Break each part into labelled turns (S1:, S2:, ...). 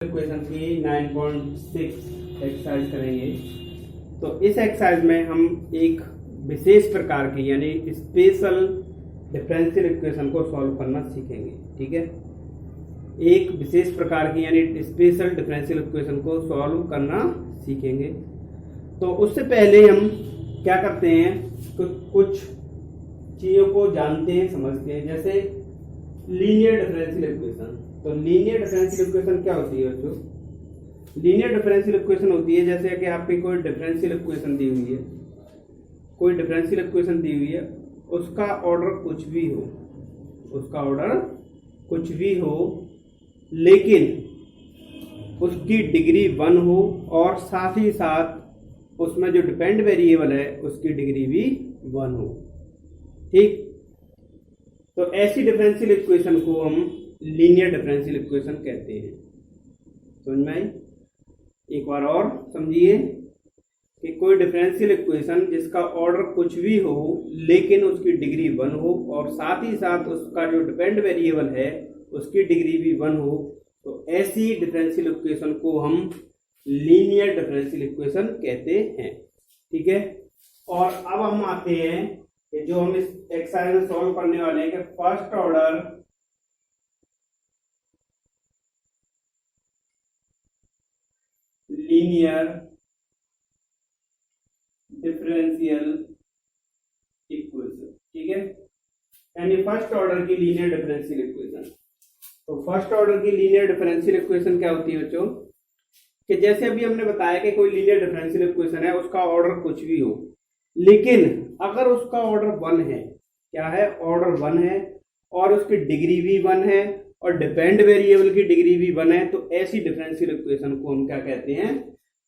S1: Equation की 9.6 exercise करेंगे। तो इस एक्सरसाइज में हम एक विशेष प्रकार की यानी स्पेशल डिफरेंशियल इक्वेशन को सॉल्व करना सीखेंगे। ठीक है, एक विशेष प्रकार की यानी स्पेशल डिफरेंशियल इक्वेशन को सॉल्व करना सीखेंगे। तो उससे पहले हम क्या करते हैं, कुछ चीज़ों को जानते हैं, समझते हैं। जैसे लीनियर डिफरेंशियल इक्वेशन। तो लीनियर डिफरेंशियल इक्वेशन क्या होती है बच्चों? लीनियर डिफरेंशियल इक्वेशन होती है जैसे कि आपकी कोई डिफरेंशियल इक्वेशन दी हुई है, कोई डिफरेंशियल इक्वेशन दी हुई है, उसका ऑर्डर कुछ भी हो, उसका ऑर्डर कुछ भी हो, लेकिन उसकी डिग्री 1 हो और साथ ही साथ उसमें जो डिपेंड वेरिएबल है उसकी डिग्री भी 1 हो। ठीक, तो ऐसी डिफरेंशियल इक्वेशन को हम लीनियर डिफरेंशियल इक्वेशन कहते हैं। समझ में आई? एक बार और समझिए कि कोई डिफरेंशियल इक्वेशन जिसका ऑर्डर कुछ भी हो लेकिन उसकी डिग्री 1 हो और साथ ही साथ उसका जो डिपेंड वेरिएबल है उसकी डिग्री भी 1 हो, तो ऐसी डिफरेंशियल इक्वेशन को हम लीनियर डिफरेंशियल इक्वेशन कहते हैं। ठीक है, और अब हम आते हैं कि जो हम इस एक्सरसाइज में सॉल्व करने वाले हैं कि first order linear differential equation. ठीक है, यानी फर्स्ट ऑर्डर की लीनियर डिफरेंशियल इक्वेशन। तो फर्स्ट ऑर्डर की लीनियर डिफरेंशियल इक्वेशन क्या होती है बच्चों? कि जैसे अभी हमने बताया कि कोई लीनियर डिफरेंशियल इक्वेशन है, उसका ऑर्डर कुछ भी हो, लेकिन अगर उसका ऑर्डर 1 है, क्या है, ऑर्डर 1 है और उसकी डिग्री भी 1 है और डिपेंड वेरिएबल की डिग्री भी 1 है, तो ऐसी डिफरेंशियल इक्वेशन को हम क्या कहते हैं?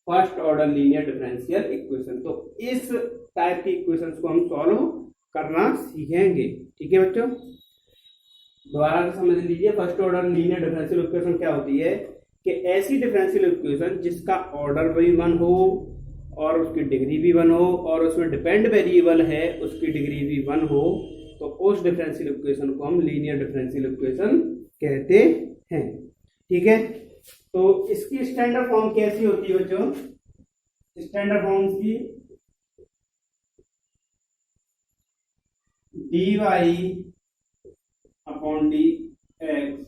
S1: First order linear differential equation. तो इस टाइप की इक्वेशंस को हम सॉल्व करना सीखेंगे। ठीक है बच्चों, दोबारा से समझ लीजिए, first order linear differential equation क्या होती है कि ऐसी डिफरेंशियल इक्वेशन जिसका ऑर्डर भी 1 हो और उसकी डिग्री भी 1 हो और उसमें डिपेंड वेरिएबल है उसकी डिग्री भी 1 हो, तो उस डिफरेंशियल इक्वेशन को हम लीनियर डिफरेंशियल इक्वेशन कहते हैं। ठीक है, तो इसकी स्टैंडर्ड फॉर्म कैसी होती है बच्चों? स्टैंडर्ड फॉर्म की dy upon D x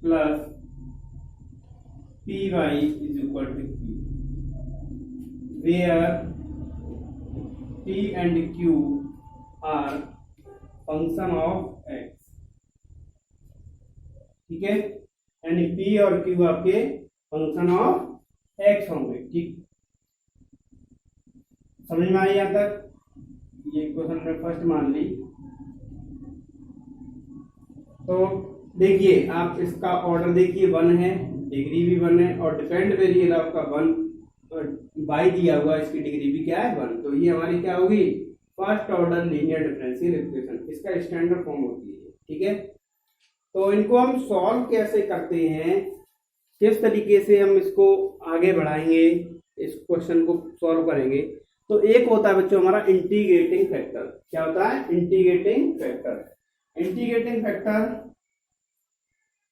S1: plus P y is equal to q, where p and q are function of x। ठीक है, यानी p और q आपके फंक्शन ऑफ x होंगे। ठीक, समझ में आई यहां तक? ये क्वेश्चन में फर्स्ट मान ली। तो देखिए, आप इसका ऑर्डर देखिए 1 है, डिग्री भी 1 है और डिपेंड वेरिएबल आपका 1 बाई दिया हुआ, इसकी डिग्री भी क्या है 1। तो ये हमारी क्या होगी? First order linear differential equation. इसका स्टैंडर्ड फॉर्म होती है। ठीक है, तो इनको हम सॉल्व कैसे करते हैं, किस तरीके से हम इसको आगे बढ़ाएंगे, इस क्वेश्चन को सॉल्व करेंगे। तो एक होता है बच्चों हमारा इंटीग्रेटिंग फैक्टर। क्या होता है? Integrating factor. इंटीग्रेटिंग फैक्टर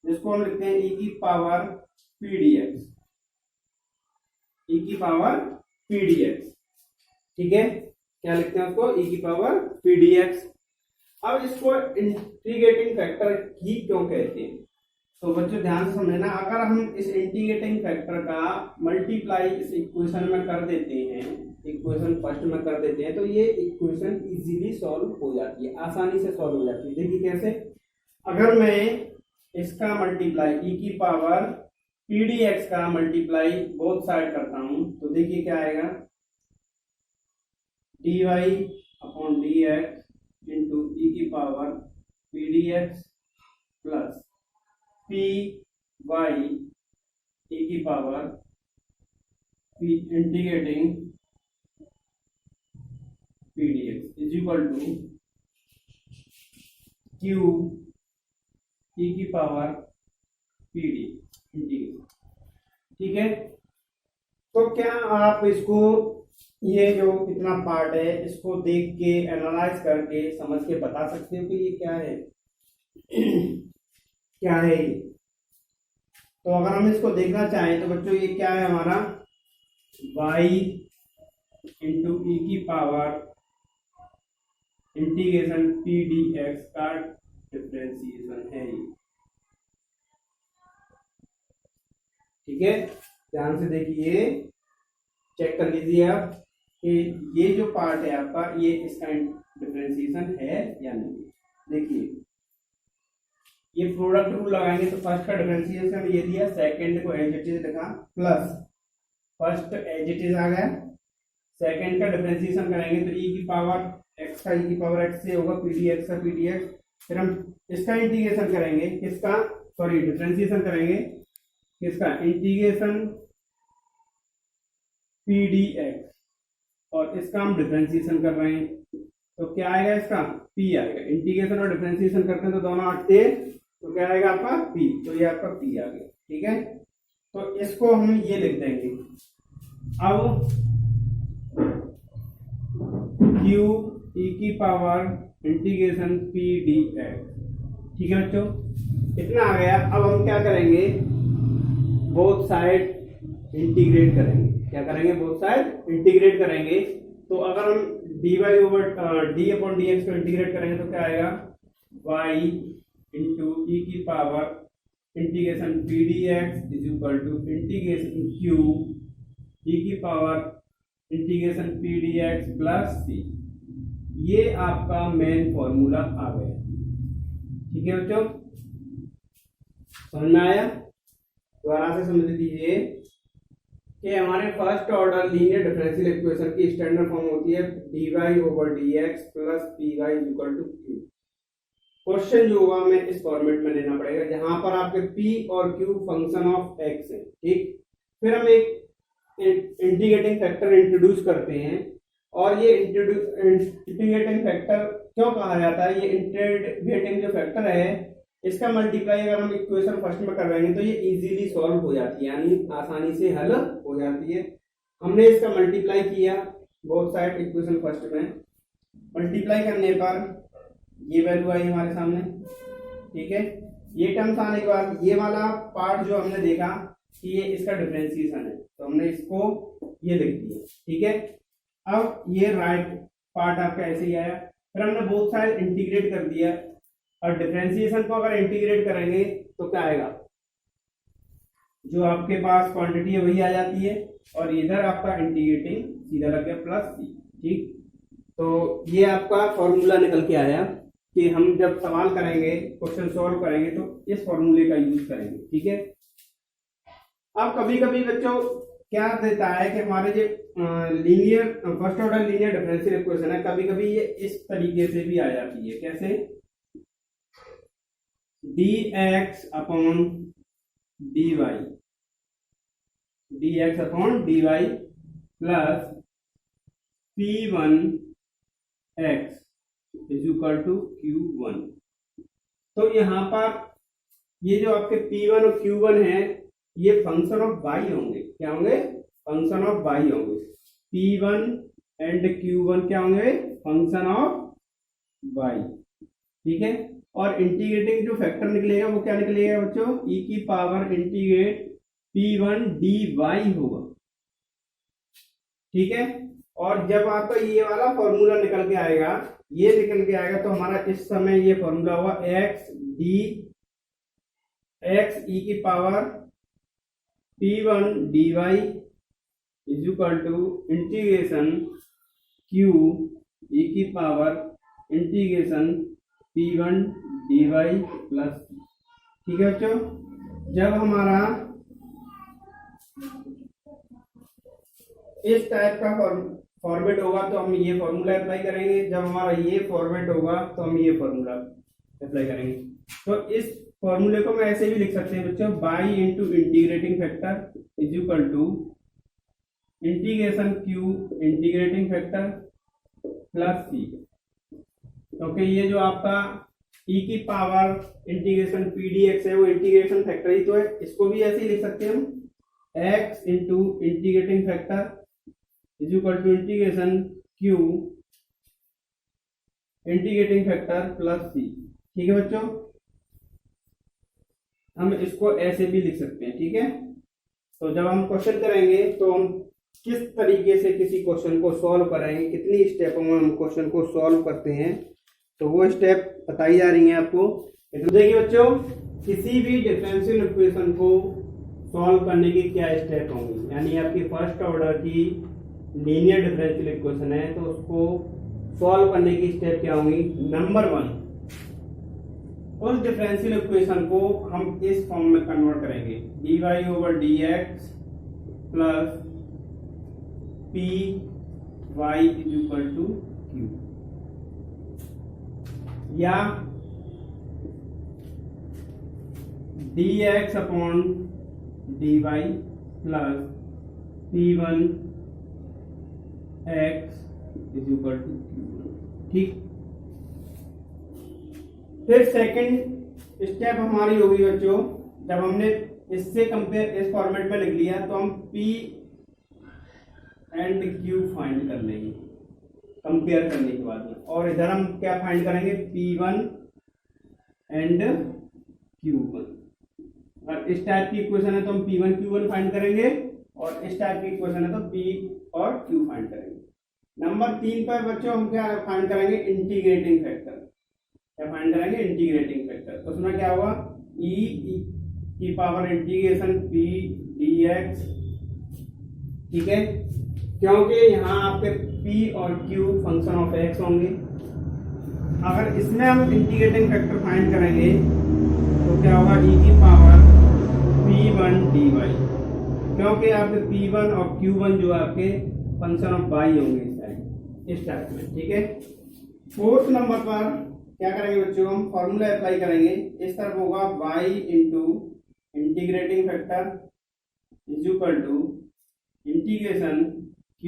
S1: जिसको हम लिखते हैं ई की पावर पी डी एक्स, ई की पावर पी डी एक्स। ठीक है, क्या लिखते हैं उसको? ई की पावर पी डी एक्स। अब इसको इंटीग्रेटिंग फैक्टर ही क्यों कहते हैं? तो बच्चों ध्यान से समझना, अगर हम इस इंटीग्रेटिंग फैक्टर का मल्टीप्लाई इस इक्वेशन में कर देते हैं, इक्वेशन फर्स्ट में कर देते हैं, तो ये इक्वेशन इजीली सॉल्व हो जाती है, आसानी से सॉल्व हो जाती है। देखिए कैसे, अगर मैं इसका मल्टीप्लाई ई की पावर पी डी एक्स का मल्टीप्लाई बोथ साइड करता हूं, तो देखिए क्या आएगा? D Y upon D X into ई की power P D x plus P Y E की power P integrating P D x is equal to Q E की पावर पी डी इंटीग्रेशन। ठीक है, तो क्या आप इसको, ये जो इतना पार्ट है, इसको देख के एनालाइज करके समझ के बता सकते हो कि ये क्या है? क्या है ये? तो अगर हम इसको देखना चाहें तो बच्चों ये क्या है हमारा y इंटू ई की power integration P D X का डिफरेंशिएशन है ये। ठीक है, ध्यान से देखिए, चेक कर लीजिए आप कि ये जो पार्ट है आपका ये इसका डिफरेंशिएशन है या नहीं। देखिए ये प्रोडक्ट रूल लगाएंगे तो फर्स्ट का डिफरेंशिएशन ये दिया, सेकंड को एज इट इज लिखा plus first as it is आ गया, सेकंड का डिफरेंशिएशन करेंगे तो ई की पावर एक्स का ई की पावर एक्स से होगा पी डी एक्स का पी डी एक्स, फिर हम इसका इंटीग्रेशन करेंगे किसका, सॉरी डिफरेंशिएशन करेंगे किसका, इंटीग्रेशन पी डी एक्स, और इसका हम डिफरेंशिएशन कर रहे हैं तो क्या आएगा, इसका p आएगा। इंटीग्रेशन और डिफरेंशिएशन करते हैं तो दोनों हटते हैं तो क्या आएगा आपका p, तो ये आपका p आ गया। ठीक है, तो इसको हम ये लिख देंगे। अब q e की power integration p D x. ठीक है बच्चों, इतना आ गया। अब हम क्या करेंगे, बोथ साइड इंटीग्रेट करेंगे। क्या करेंगे, बोथ साइड इंटीग्रेट करेंगे। तो अगर हम dy over D upon D X को इंटीग्रेट करेंगे तो क्या आएगा, y इंटू ई की power integration P D x is equal to integration q E की power integration P D x plus C. ये आपका मेन फॉर्मूला आ गया। ठीक है बच्चों, समझ में आया? दोबारा से समझ लीजिए कि हमारे first order linear differential equation की स्टैंडर्ड फॉर्म होती है dy over dx plus py equal to q। Question जो होगा हमें इस फॉर्मेट में लेना पड़ेगा जहां पर आपके p और q फंक्शन ऑफ x है। ठीक, फिर हम एक इंटीग्रेटिंग फैक्टर इंट्रोड्यूस करते हैं, और ये इंटीग्रेटिंग फैक्टर क्यों कहा जाता है, ये इंटीग्रेटिंग जो फैक्टर है इसका मल्टीप्लाई अगर हम इक्वेशन फर्स्ट में करवाएंगे तो ये इजीली सॉल्व हो जाती है, यानी आसानी से हल हो जाती है। हमने इसका मल्टीप्लाई किया बोथ साइड इक्वेशन फर्स्ट में, मल्टीप्लाई करने पर ये वैल्यू आई हमारे सामने। ठीक है, ये टर्म्स आने के बाद ये वाला पार्ट जो हमने देखा कि ये इसका डिफरेंशिएशन है तो हमने इसको ये लिख दिया। ठीक है, अब ये राइट पार्ट आपका ऐसे ही आया, फिर हमने बोथ साइड इंटीग्रेट कर दिया, और डिफरेंशिएशन को अगर इंटीग्रेट करेंगे तो क्या आएगा, जो आपके पास क्वांटिटी है वही आ जाती है, और इधर आपका इंटीग्रेटिंग सीधा लग गया प्लस सी। ठीक, तो ये आपका फॉर्मूला निकल के आया कि हम जब सवाल करेंगे, क्वेश्चन सॉल्व करेंगे तो इस फॉर्मूले का यूज करेंगे। ठीक है, अब कभी कभी बच्चों क्या देता है कि हमारे जो linear first order linear differential equation है, कभी कभी ये इस तरीके से भी आ जाती है। कैसे, dx upon dy plus p1x is equal to q1। तो यहाँ पर ये जो आपके p1 और q1 है ये फंक्शन ऑफ y होंगे। क्या होंगे, फंक्शन ऑफ y होंगे। p1 एंड q1 क्या होंगे, फंक्शन ऑफ y। ठीक है, और इंटीग्रेटिंग जो फैक्टर निकलेगा वो क्या निकलेगा बच्चों, e की पावर इंटीग्रेट p1 dy होगा। ठीक है, और जब आपका ये वाला फॉर्मूला निकल के आएगा, ये निकल के आएगा तो हमारा इस समय ये फॉर्मूला हुआ x e की power p1 dy is equal to integration q e की power integration p1 dy plus. ठीक है बच्चों, जब हमारा इस टाइप का फॉर्मेट होगा तो हम ये फॉर्मूला अप्लाई करेंगे, जब हमारा ये फॉर्मेट होगा तो हम ये फॉर्मूला अप्लाई करेंगे। तो इस फॉर्मूले को मैं ऐसे भी लिख सकते हैं बच्चों, by into integrating factor is equal to integration Q integrating factor plus C, क्योंकि ये जो आपका e की power integration P D X है वो इंटीग्रेशन फैक्टर ही तो है, इसको भी ऐसे ही लिख सकते हैं हम, x into integrating factor is equal to integration q integrating factor plus सी। ठीक है बच्चों, हम इसको ऐसे भी लिख सकते हैं, ठीक है। तो जब हम क्वेश्चन करेंगे तो हम किस तरीके से किसी क्वेश्चन को सॉल्व करेंगे, कितनी स्टेपों में हम क्वेश्चन को सॉल्व करते हैं, तो वो स्टेप बताई जा रही हैं आपको। तो देखिए बच्चों, किसी भी डिफरेंशियल इक्वेशन को सॉल्व करने की क्या स्टेप होंगी, यानी आपकी फर्स्ट ऑर्डर की लीनियर डिफरेंशियल इक्वेशन है तो उसको सॉल्व करने की स्टेप क्या होंगी। नंबर 1, उस डिफरेंशियल इक्वेशन को हम इस फॉर्म में कन्वर्ट करेंगे, dy/dx प्लस py = q, या dx/dy प्लस p1x = q, ठीक। फिर सेकंड स्टेप हमारी होगी बच्चों, जब हमने इससे कंपेयर इस फॉर्मेट में लिख लिया तो हम p एंड q फाइंड कर लेंगे कंपेयर करने के बाद में, और इधर हम क्या फाइंड करेंगे, p1 एंड q1। और इस टाइप की इक्वेशन है तो हम p1 q1 फाइंड करेंगे, और इस टाइप की इक्वेशन है तो p और q फाइंड करेंगे। नंबर 3 पर बच्चों हम क्या फाइंड करेंगे, इंटीग्रेटिंग फैक्टर। क्या फाइंड करेंगे, इंटीग्रेटिंग फैक्टर। तो उसमें क्या होगा, e की पावर इंटीग्रेशन p dx, ठीक है, क्योंकि यहाँ आपके p और q फंक्शन ऑफ x होंगे। अगर इसमें हम इंटीग्रेटिंग फैक्टर फाइंड करेंगे तो क्या होगा, e की पावर p1 dy, क्योंकि आपके p1 और q1 जो आपके फंक्शन ऑफ y होंगे इस टाइप में, ठीक है। फोर्थ नंबर पर क्या करेंगे बच्चों, हम फॉर्मूला अप्लाई करेंगे। इस तरफ होगा y into integrating factor is equal to integration q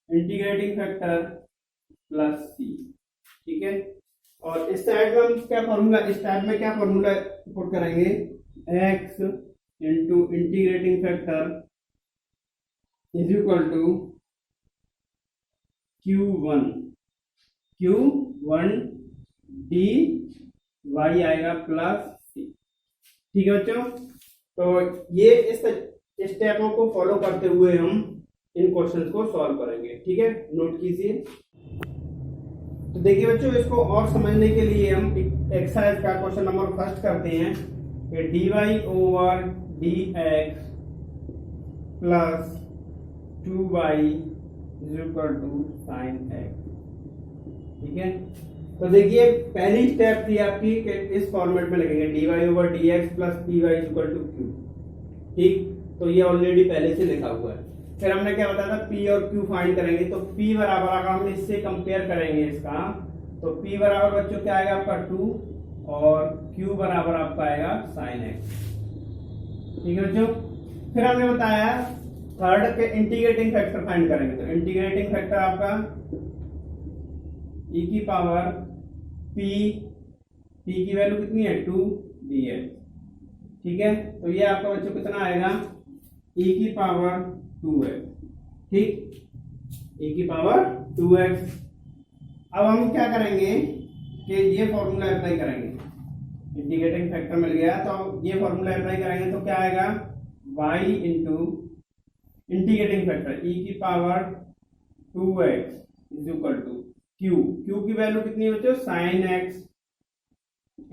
S1: integrating factor plus c, ठीक है। और इस साइड में हम क्या फॉर्मूला, इस टाइप में क्या फॉर्मूला पुट करेंगे, x into integrating factor is equal to q1 dy आएगा प्लस c, ठीक है बच्चों। तो ये इस स्टेपों को फॉलो करते हुए हम इन क्वेश्चंस को सॉल्व करेंगे, ठीक है, नोट कीजिए। तो देखिए बच्चों, इसको और समझने के लिए हम एक्सरसाइज का क्वेश्चन नंबर फर्स्ट करते हैं कि dy/dx plus 2y = sin x, ठीक है। तो देखिए पहली स्टेप थी आपकी कि इस फॉर्मेट में लिखेंगे dy/dx प्लस py = q, ठीक। तो ये ऑलरेडी पहले से लिखा हुआ है। फिर हमने क्या बताया था, p और q फाइंड करेंगे। तो p बराबर, अगर हम इससे कंपेयर करेंगे इसका, तो p बराबर बच्चों क्या आएगा आपका 2, और q बराबर आपका आएगा sin x, ठीक है बच्चों। फिर हमने बताया थर्ड के इंटीग्रेटिंग फैक्टर फाइंड करेंगे। तो इंटीग्रेटिंग फैक्टर आपका e की पावर p की वैल्यू कितनी है, 2 dx, ठीक है। तो ये आपका बच्चों कितना आएगा, e की पावर 2x, ठीक, e की पावर 2x। अब हम क्या करेंगे कि ये फॉर्मूला अप्लाई करेंगे, इंटीग्रेटिंग फैक्टर मिल गया तो ये फॉर्मूला अप्लाई करेंगे तो क्या आएगा, y into integrating factor e की power 2x is equal to q की वैल्यू कितनी है बच्चों, sin x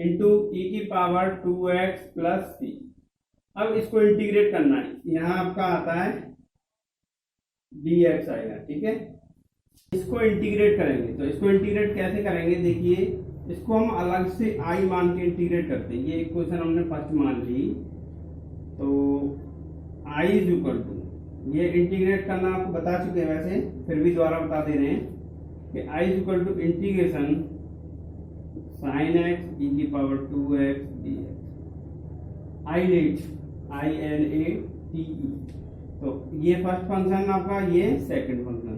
S1: इंटू e की पावर 2x प्लस c। अब इसको इंटीग्रेट करना है, यहाँ आपका आता है dx आएगा, ठीक है। इसको इंटीग्रेट करेंगे, तो इसको इंटीग्रेट कैसे करेंगे, देखिए इसको हम अलग से i मान के इंटीग्रेट करते हैं। ये इक्वेशन हमने फर्स्ट मान ली, तो i इज इक्वल टू, ये इंटीग्रेट करना आपको बता चुके हैं वैसे, फिर भी दोबारा बता दे रहे हैं कि i is equal to integration sin x e की पावर 2x dx, INATE। तो ये फर्स्ट फंक्शन आपका, ये सेकंड फंक्शन,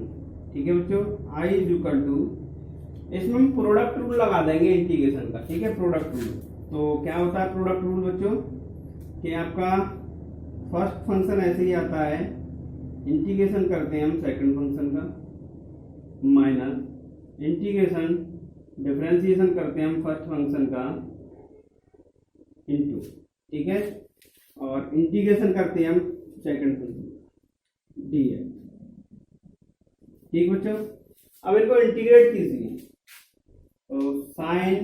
S1: ठीक है बच्चों। i इज इक्वल टू, इसमें हम प्रोडक्ट रूल लगा देंगे इंटीग्रेशन का, ठीक है, प्रोडक्ट रूल। तो क्या होता है प्रोडक्ट रूल बच्चों, कि आपका फर्स्ट फंक्शन ऐसे ही आता है, इंटीग्रेशन करते हैं हम सेकंड फंक्शन का, माइनस इंटीग्रेशन डिफरेंशिएशन करते हैं हम फर्स्ट फंक्शन का, इंटू, ठीक है, और इंटीग्रेशन करते हैं हम सेकंड फंक्शन डी एक्स। ठीक बच्चों, अब इनको इंटीग्रेट कीजिए, तो साइन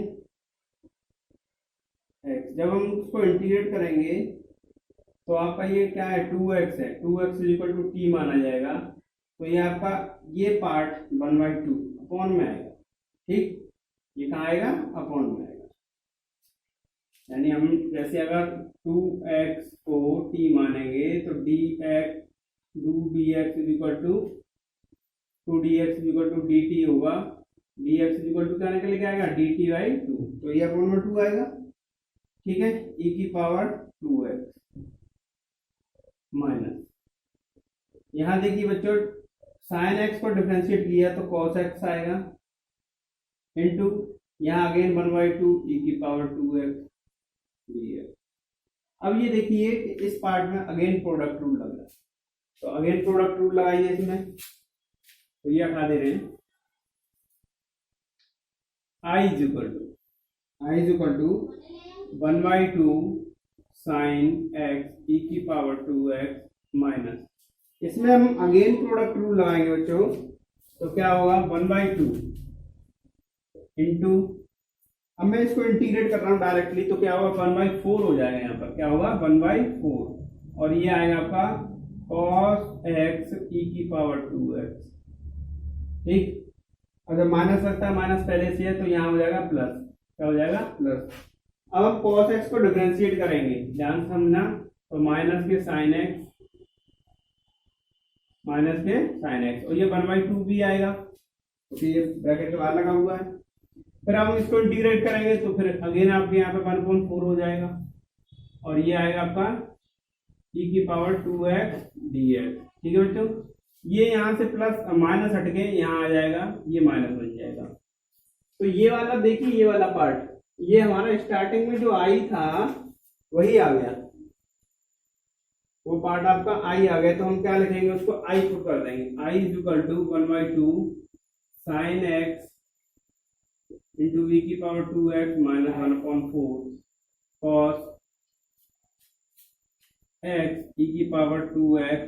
S1: एक्स, जब हम उसको इंटीग्रेट करेंगे तो आपका ये क्या है, 2x है, 2x इक्वल टू टी माना जाएगा, तो ये आपका ये पार्ट 1/2 अपॉन में आएगा। ठीक, ये कहाँ आएगा, अपॉन में आएगा। यानी हम जैसे अगर 2x को t मानेंगे तो dx 2dx equal to 2dx equal to dt होगा, dx इक्वल टू क्या निकल के आएगा, dt/2, तो ये अपॉन में 2 आएगा। ठीक है, e की पावर 2x माइनस, यहां देखिए बच्चों साइन x को डिफरेंशिएट किया तो cos x आएगा, इंटू यहाँ अगेन 1/2 e की पावर 2x dx। अब ये देखिए कि इस पार्ट में अगेन प्रोडक्ट रूल लग रहा है, तो अगेन प्रोडक्ट रूल लगाइए इसमें, तो ये हटा दे रहे हैं, i is equal to 1/2 sine x e की पावर 2x माइनस, इसमें हम अगेन प्रोडक्ट रूल लगाएंगे बच्चों, तो क्या होगा 1/2 इंटू, अब मैं इसको इंटीग्रेट कर रहा हूँ डायरेक्टली, तो क्या होगा 1/4 हो जाएगा, यहाँ पर क्या होगा 1/4, और ये आएगा आपका cos x e की पावर 2x। ठीक, अगर माइनस लगता है, माइनस पहले से है तो यहाँ हो जाएगा प्लस, क्या हो जाएगा प्लस। अब हम cos x को डिफरेंशिएट करेंगे, ध्यान से समझना, तो माइनस के साइन x, माइनस के साइन x, और ये 1/2 भी आएगा, तो ये ब्रैकेट के बाहर लगा हुआ है। फिर आप इसको इंटीग्रेट करेंगे तो फिर अगेन आपके यहाँ पे 1/4 हो जाएगा, और ये आएगा आपका e की पावर 2x dx। ठीक है बच्चों, ये यहाँ से प्लस माइनस हटके यहाँ आ जाएगा, ये माइनस बन जाएगा। तो ये वाला देखिए, ये वाला पार्ट, ये हमारा स्टार्टिंग में जो आई था वही आ गया, वो पार्ट आपका आई आ गया, तो हम क्या लिखेंगे उसको आई पुट कर देंगे, i is equal to 1/2 sine x into v की power 2x minus 1/4 cos x e की पावर 2x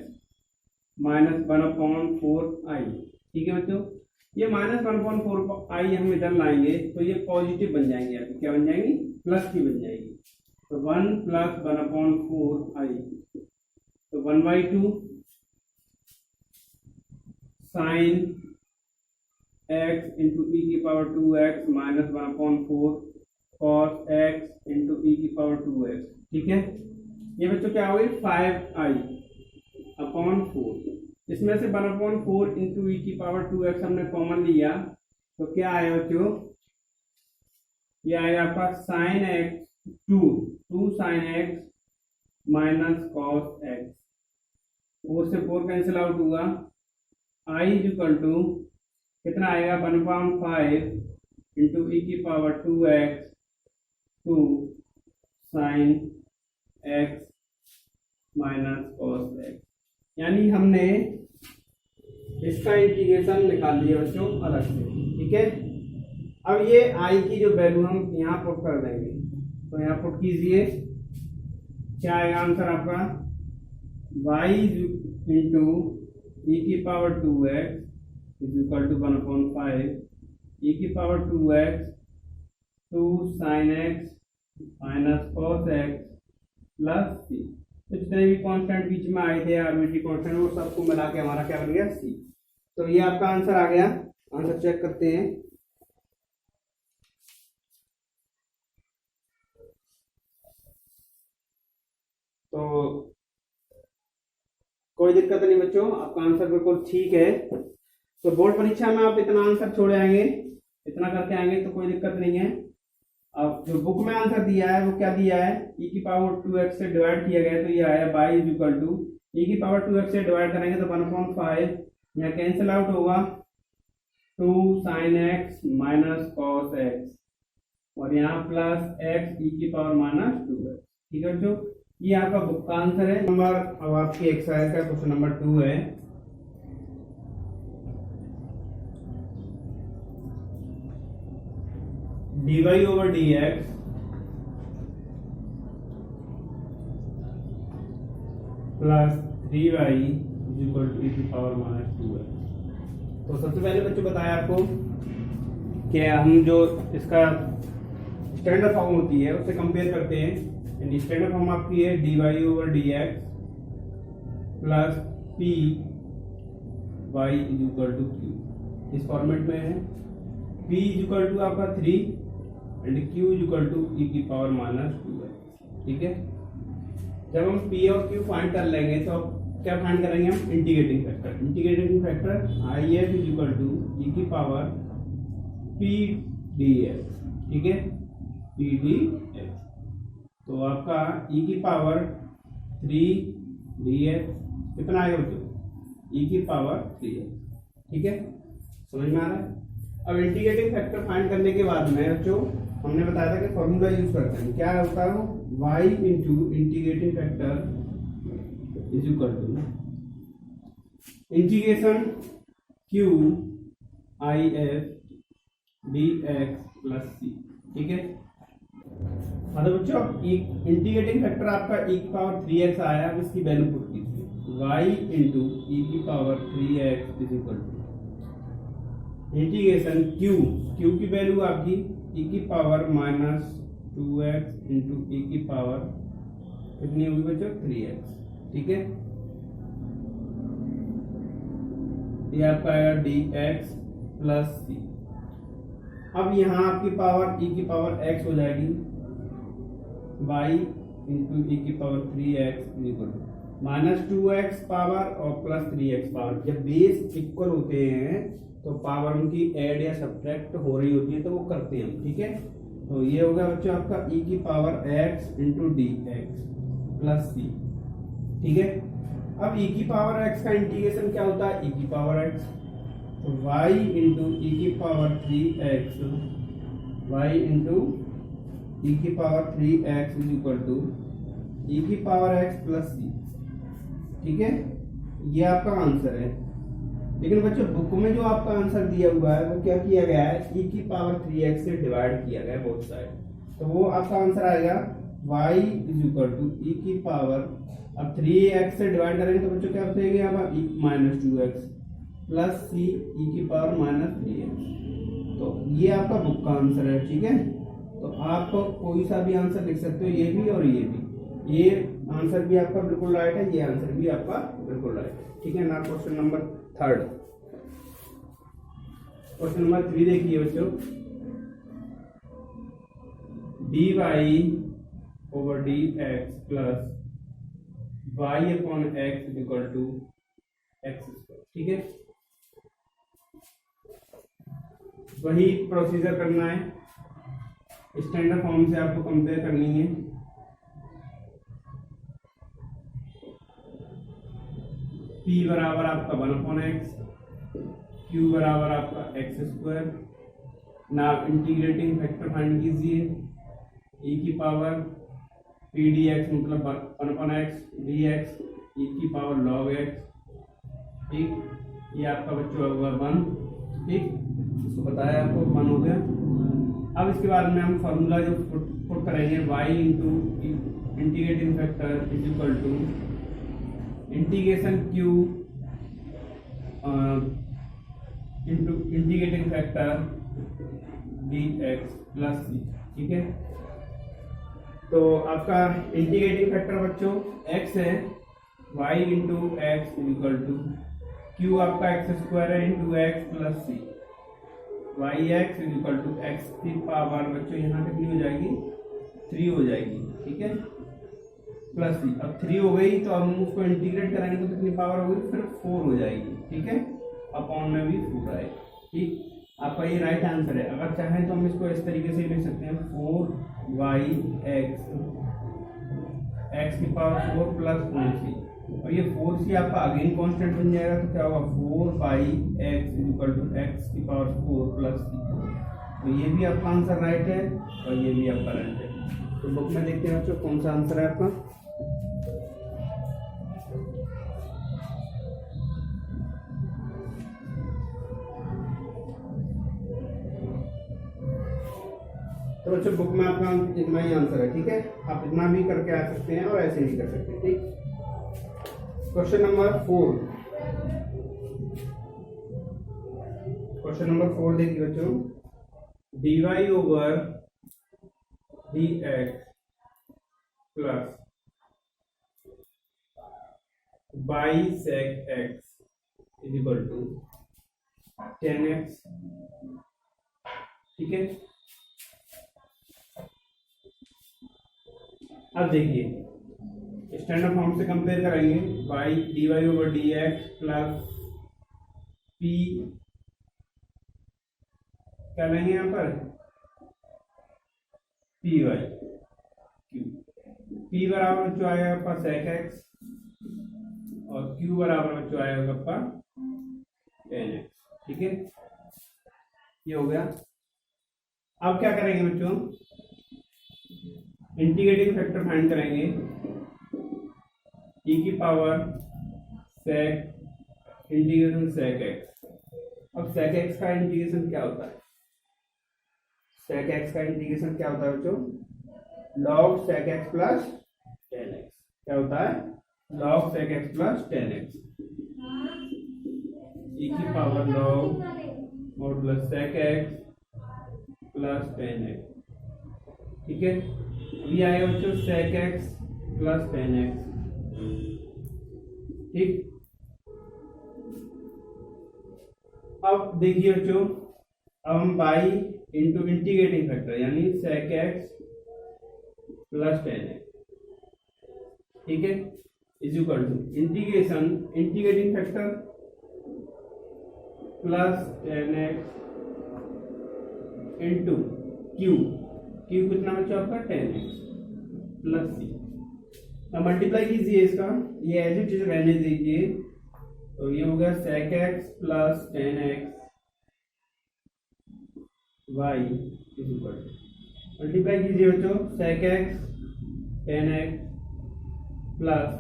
S1: माइनस 1/4i। ठीक है बच्चों, ये माइनस 1/4i हम इधर लाएंगे तो ये पॉजिटिव बन जाएंगे, आपकी क्या बन जाएंगी, प्लस की बन जाएगी, तो 1 + 1/4i, तो 1/2 साइन x इंटू ई की power 2x minus 1/4 cos x into ई की पावर 2x। ठीक है, ये बच्चों क्या होगी 5i/4, इसमें से 1/4 इंटू ई की पावर 2x हमने कॉमन लिया, तो क्या आया बच्चों, ये आएगा आपका sine x 2 sine x minus cos x, 4 से 4 कैंसिल आउट हुआ, i इज इक्वल टू कितना आएगा 1/5 इंटू ई की power 2x 2 sine x minus cos x। यानी हमने इसका इंटीग्रेशन निकाल लिया बच्चों अलग से। ठीक है, अब ये i की जो वैल्यू हम यहाँ पुट कर देंगे, तो यहाँ पुट कीजिए, क्या आएगा आंसर आपका y इंटू ई की power 2x is equal to 1/5 e की power 2x 2 sine x minus cos x plus c। तो जितने भी कांस्टेंट बीच में आए थे आर्बिट्री कांस्टेंट, वो सबको मिला के हमारा क्या बन गया c। तो ये आपका आंसर आ गया। आंसर चेक करते हैं, तो कोई दिक्कत नहीं बच्चों, आपका आंसर बिल्कुल ठीक है। तो बोर्ड परीक्षा में आप इतना आंसर छोड़े आएंगे, इतना करके आएंगे तो कोई दिक्कत नहीं है। अब जो बुक में आंसर दिया है वो क्या दिया है, e की पावर 2x से डिवाइड किया गया, तो ये आया y is equal to e की पावर 2x से डिवाइड करेंगे तो 1/5, यहाँ कैंसिल आउट होगा 2 sine x minus cos x, और यहाँ प्लस x e की पावर माइनस 2x। ठीक है बच्चों, ये आपका बुक का आंसर है। नंबर अब आपकी एक्सरसाइज का क्वेश्चन नंबर 2 है, dy/dx plus 3y equal to e की पावर माइनस 2x। तो सबसे पहले बच्चों बताया आपको कि हम जो इसका स्टैंडर्ड फॉर्म होती है उससे कंपेयर करते हैं। स्टैंडर्ड फॉर्म आपकी है dy over dx plus p y equal to q। इस फॉर्मेट में है p इक्वल टू आपका 3 and q equal to e की पावर माइनस 2x। ठीक है, जब हम p और q फाइंड कर लेंगे तो क्या फाइंड करेंगे हम? Integrating factor. Integrating factor if equal to e की पावर p dx। ठीक है, p dx। तो आपका e की पावर 3 dx कितना आएगा बच्चों? e की पावर 3x। ठीक है, समझ में आ रहा है? अब इंटीग्रेटिंग फैक्टर फाइंड करने के बाद में बच्चों हमने बताया था कि फॉर्मूला यूज करते हैं। क्या होता है वो? y into integrating factor is equal to integration q i f dx plus c। ठीक है, मतलब बच्चों इंटीग्रेटिंग फैक्टर आपका e की पावर 3x आया। अब इसकी वैल्यू पुट कीजिए y इंटू e की power 3x is equal to integration q की वैल्यू आपकी e की power minus 2x into e की पावर कितनी होगी बच्चों? 3x। ठीक है, ये आपका आएगा dx प्लस c। अब यहाँ आपकी पावर e की पावर x हो जाएगी y इंटू e की power 3x equal to minus 2x power और प्लस 3x पावर। जब बेस इक्वल होते हैं तो पावर उनकी ऐड या सब्ट्रैक्ट हो रही होती है तो वो करते हैं हम। ठीक है, तो ये होगा बच्चों आपका e की power x into D x plus सी। ठीक है, अब e की पावर x का इंटीग्रेशन क्या होता है? e की पावर x, तो y इंटू e की power 3x y into e की power 3x is equal to e की पावर x प्लस सी। ठीक है, ये आपका आंसर है। लेकिन बच्चों बुक में जो आपका आंसर दिया हुआ है वो क्या किया गया है? e की पावर 3x से डिवाइड किया गया है बोथ साइड। तो वो आपका आंसर आएगा y is equal to e की पावर, अब 3x से डिवाइड करेंगे तो बच्चों क्या बचेगा? अब e minus 2x plus c e की पावर माइनस 3x। तो ये आपका बुक का आंसर है। ठीक है, तो आप कोई सा भी आंसर लिख सकते हो, ये भी और ये भी। ये आंसर भी आपका बिल्कुल राइट है, ये आंसर भी आपका बिल्कुल राइट है। ठीक है ना। Question number 3। क्वेश्चन नंबर 3 देखिए बच्चों, dy over dx plus y upon x equal to x square. ठीक है, वही प्रोसीजर करना है, स्टैंडर्ड फॉर्म से आपको कंपेयर करनी है। p बराबर आपका 1/x, q बराबर आपका एक्स स्क्वायर। ना इंटीग्रेटिंग फैक्टर फाइंड कीजिए, e की पावर p dx मतलब 1/x dx e की पावर log x। ठीक, ये आपका बच्चों होगा 1। ठीक, इसको बताया आपको 1 हो गया। अब इसके बाद में हम फॉर्मूला जो पुट करेंगे y into integrating factor is equal to integration q into integrating factor dx plus c। ठीक है, तो आपका इंटीग्रेटिंग फैक्टर बच्चों x है, y into x equal to q आपका एक्स स्क्वायर है into x plus c. Y x equal to x की power बच्चों यहाँ कितनी हो जाएगी? 3 हो जाएगी। ठीक है, प्लस सी। अब 3 हो गई तो हम उसको इंटीग्रेट कराएंगे तो कितनी पावर होगी? फिर 4 हो जाएगी। ठीक है, अपॉन में भी 4 आएगा। ठीक, आपका ये राइट आंसर है। अगर चाहें तो हम इसको इस तरीके से लिख सकते हैं 4y एक्स की पावर 4 प्लस 4c, और ये 4c आपका अगेन कांस्टेंट बन जाएगा तो क्या होगा? 4x इक्वल टू एक्स की पावर 4 प्लस c। तो ये भी आपका आंसर राइट है और ये भी आपका राइट है। तो बुक में देखते हैं बच्चों कौन सा आंसर है आपका। तो बच्चों बुक में आपका इतना ही आंसर है। ठीक है, आप इतना भी करके आ सकते हैं और ऐसे भी कर सकते हैं। ठीक। क्वेश्चन नंबर 4, क्वेश्चन नंबर 4 देखिए बच्चों, dy over dx plus by sec x is equal to 10x। ठीक है, अब देखिए स्टैंडर्ड फॉर्म से कंपेयर करेंगे, by d y over d x plus p, क्या लेंगे यहाँ पर पी वाई क्यू, पी बराबर बच्चों आएगा आपका सेक एक्स और क्यू बराबर बच्चों आएगा आपका टेन एक्स। ठीक है, ये हो गया। अब क्या करेंगे बच्चों, इंटीग्रेटिंग फैक्टर फाइंड करेंगे, e की power sec integration sec x. अब सेक एक्स का इंटीग्रेशन क्या होता है, सेक एक्स का इंटीग्रेशन क्या होता है बच्चों, log sec x plus tan x. क्या होता है, log sec x plus tan x, e की power log modulus sec x plus tan x. ठीक है, अभी आएगा बच्चों sec x plus tan x. ठीक, अब देखिए बच्चों, अब हम बाई इंटू इंटीग्रेटिंग फैक्टर यानी sec x plus tan x, ठीक है, is equal to integration integrating factor plus tan x into q, q कितना बच्चों आपका टेन एक्स प्लस सी। अब मल्टीप्लाई कीजिए इसका, ये एज इट इज रहने दीजिए, तो ये हो गया sec x plus tan x y is equal to, multiply कीजिए बच्चों, sec x tan x plus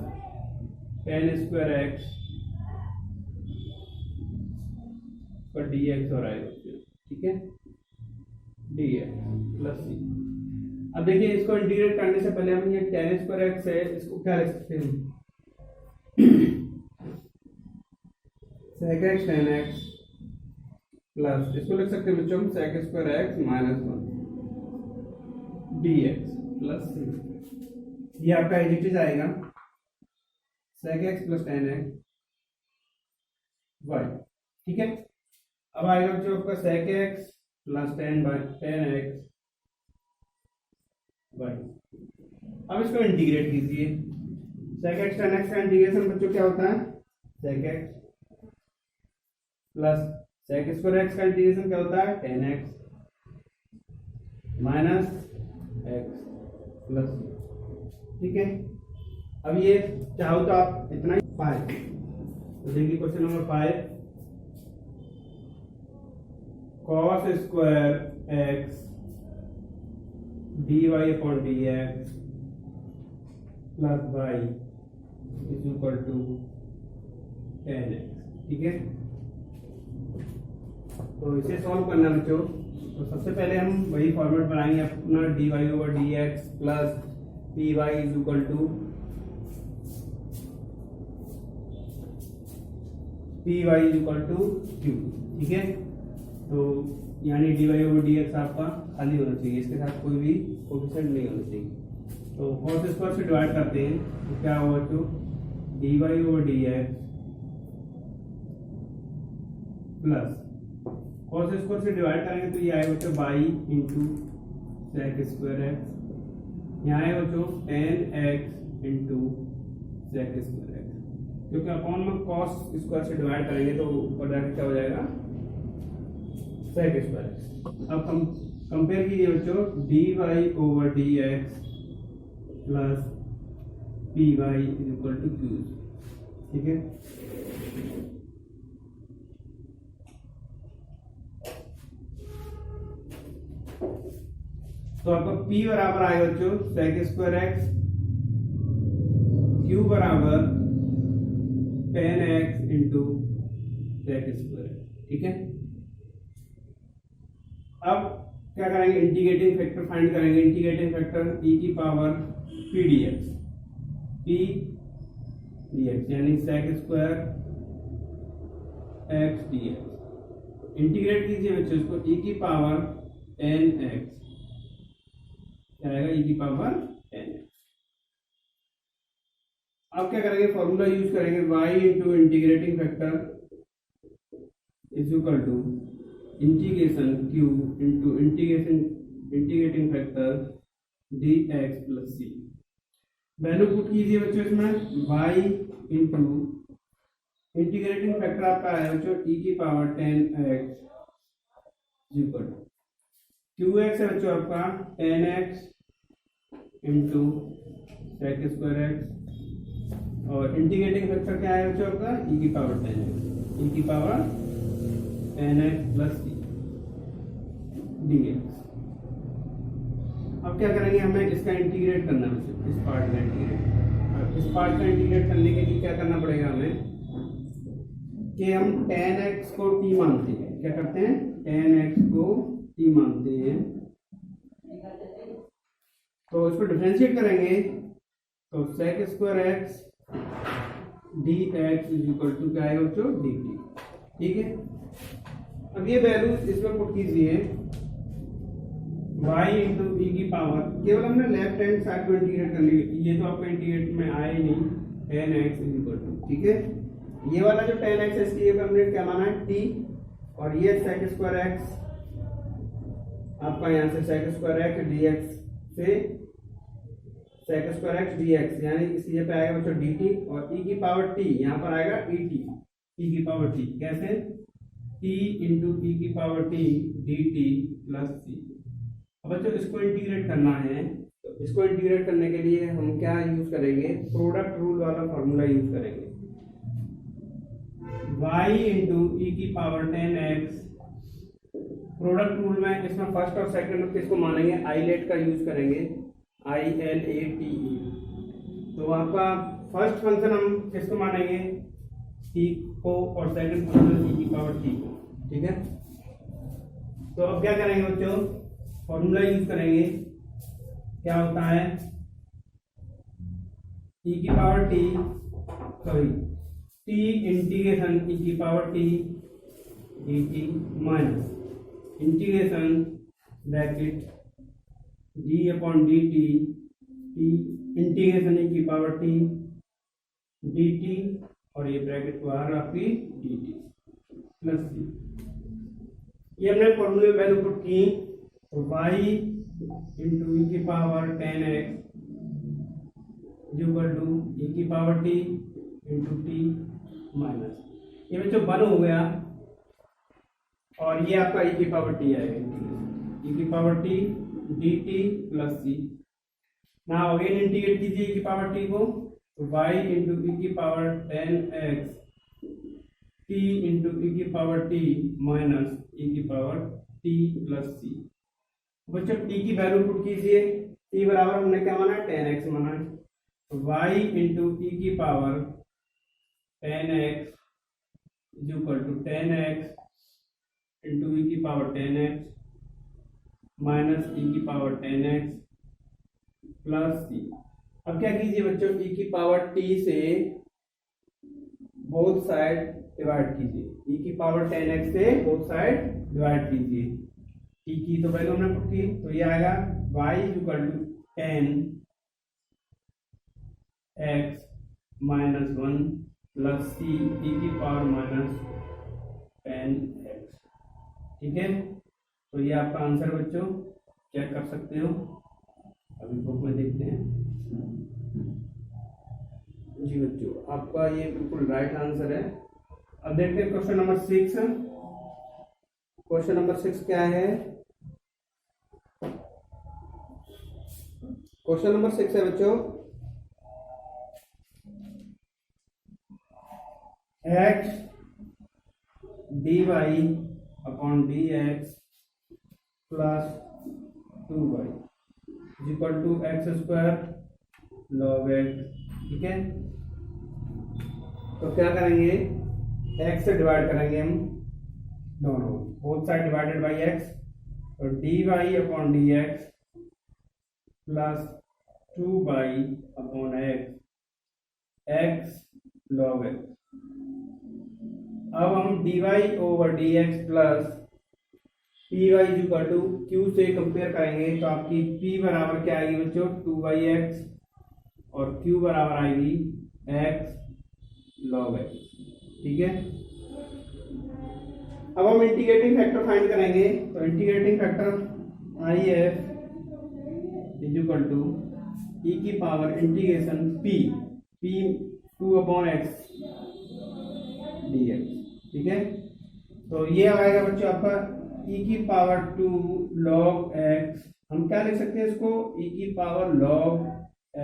S1: tan square x पर डी एक्स हो रहा है बच्चों। ठीक है, डी एक्स प्लस सी। अब देखिए इसको इंटीग्रेट करने से पहले हम ये टेन स्क्वायर एक्स है, इसको क्या लिख सकते हैं, sec x tan x plus, इसको लिख सकते हैं बच्चों sec square X minus one D x plus C. ये आपका एज इट इज आएगा sec x plus tan x Y. ठीक है, अब आएगा बच्चों आपका sec x plus tan x Y. अब इसको इंटीग्रेट कीजिए, सेक एक्स टेन एक्स का इंटीग्रेशन बच्चों क्या होता है, sec x plus sec square X का इंटीग्रेशन क्या होता है, ten x minus x plus. ठीक है, अब ये चाहो तो आप इतना ही फाइव, तो देखिए question number 5, cos square x D Y upon D x plus y is equal to tan x. ठीक है, तो इसे सॉल्व करना बच्चों, तो सबसे पहले हम वही फॉर्मेट बनाएंगे अपना, d y over d x plus P y is equal to p y is equal to q. ठीक है, तो यानी d y over d x आपका खाली होना चाहिए, इसके साथ कोई भी कोएफिशिएंट नहीं होना चाहिए। तो कॉस स्क्वायर से डिवाइड करते हैं तो क्या होगा तो d y over d x plus cos square से डिवाइड करेंगे तो ये आएगा बच्चों by into sec square x, यहाँ आएगा बच्चों tan x into sec square x, क्योंकि अपॉन में कॉस स्क्वायर से डिवाइड करेंगे तो ऊपर जाकर क्या हो जाएगा सेक स्क्वायर। अब हम कंपेयर कीजिए बच्चों, d y over d x plus P y is equal to q. ठीक है, तो आपका P बराबर आएगा बच्चों सेक स्क्वायर एक्स, Q बराबर tan x into sec square. ठीक है, अब क्या करेंगे, इंटीग्रेटिंग फैक्टर फाइंड करेंगे, इंटीग्रेटिंग फैक्टर e की power P D x, p dx, यानी sec square x dx। Integrate कीजिए बच्चों इसको, e की पावर n x, क्या आएगा e की पावर n x। अब क्या करेंगे, फॉर्मूला यूज करेंगे, y into integrating factor is equal to integration q into integrating factor dx plus c। Value put कीजिए बच्चों इसमें, y इंटू इंटीग्रेटिंग फैक्टर आपका है बच्चों e की power 10x equal to qx है बच्चों आपका 10x into sec square x, और इंटीग्रेटिंग फैक्टर क्या है बच्चों आपका e की पावर 10x, e की power 10x plus c dx। अब क्या करेंगे, हमें इसका इंटीग्रेट करना है बच्चों, इस पार्ट का इंटीग्रेट। इस पार्ट का इंटीग्रेट करने के लिए क्या करना पड़ेगा हमें, कि हम tan x को t मानते हैं। क्या करते हैं, tan x को t मानते हैं, तो इसको डिफरेंशिएट करेंगे तो sec square x dx is equal to क्या आएगा बच्चों dt। ठीक है, अब ये वैल्यू इसमें पुट कीजिए, y इंटू e की पावर, केवल हमने लेफ्ट हैंड साइड को इंटीग्रेट कर लिया, ये तो आपका इंटीग्रेट में आया ही नहीं, tan x is equal to, ठीक है, ये वाला जो tan x है इसकी हमने क्या माना है t, और ये sec स्क्वायर x आपका यहाँ से sec स्क्वायर x dx से sec स्क्वायर x dx, यानी इसलिए पे आएगा बच्चों dt, और e की पावर t यहाँ पर आएगा et, e की पावर t, कैसे, t इंटू e की power t dt plus c। अब बच्चों इसको इंटीग्रेट करना है, तो इसको इंटीग्रेट करने के लिए हम क्या यूज करेंगे, प्रोडक्ट रूल वाला फॉर्मूला यूज करेंगे, y इंटू ई की पावर 10x। प्रोडक्ट रूल में इसमें फर्स्ट और सेकंड किसको मानेंगे, आईलेट का यूज करेंगे, ILATE। तो आपका फर्स्ट फंक्शन हम किसको मानेंगे, t को, और सेकंड फंक्शन e की पावर t को। ठीक है, तो अब क्या करेंगे बच्चों, फॉर्मूला यूज करेंगे, क्या होता है, e की power t, sorry t integration e की power t dt minus integration bracket d upon dt t integration e की पावर t dt, और ये ब्रैकेट बाहर आपकी dt प्लस c। ये हमने फॉर्मूले वैल्यू पुट की, तो y इंटू ई की पावर 10x इक्वल टू ई की power t into T minus, ये बच्चों वन हो गया, और ये आपका ई की पावर t आएगा, ई की power t dt plus c। ना अगेन इंटीग्रेट कीजिए ई की पावर t को, तो y इंटू ई की पावर 10x t इंटू ई की पावर t माइनस ई की पावर t प्लस c। बच्चों t की वैल्यू पुट कीजिए, t बराबर हमने क्या माना है, 10x माना है, तो y इंटू ई की power 10x is equal to 10x into ई की पावर 10x माइनस ई की पावर 10x प्लस c। अब क्या कीजिए बच्चों, e की पावर t से बोथ साइड डिवाइड कीजिए, e की पावर 10x से बोथ साइड डिवाइड कीजिए, t की तो वैल्यू हमने पुट की, तो ये आएगा y equal to 10x minus 1 plus c e की पावर माइनस 10x। ठीक है, तो ये आपका आंसर बच्चों, चेक कर सकते हो, अभी बुक में देखते हैं। जी बच्चों, आपका ये बिल्कुल राइट आंसर है। अब देखते हैं क्वेश्चन नंबर 6। क्वेश्चन नंबर 6 क्या है, क्वेश्चन नंबर 6 है बच्चों, x dy upon dx plus 2y equal to x square log x। ठीक है, तो क्या करेंगे, x से डिवाइड करेंगे हम दोनों, both side divided by x, तो dy upon dx plus 2y upon x log x। अब हम dy over dx plus P y equal to q से कंपेयर करेंगे तो आपकी p बराबर क्या आएगी बच्चों 2x और q बराबर आएगी x log x। ठीक है, अब हम इंटीग्रेटिंग फैक्टर फाइंड करेंगे तो integrating factor I F is equal to ई की power integration p 2/x dx। ठीक है, तो ये आएगा बच्चों आपका e की पावर 2 log x। हम क्या लिख सकते हैं इसको e की पावर log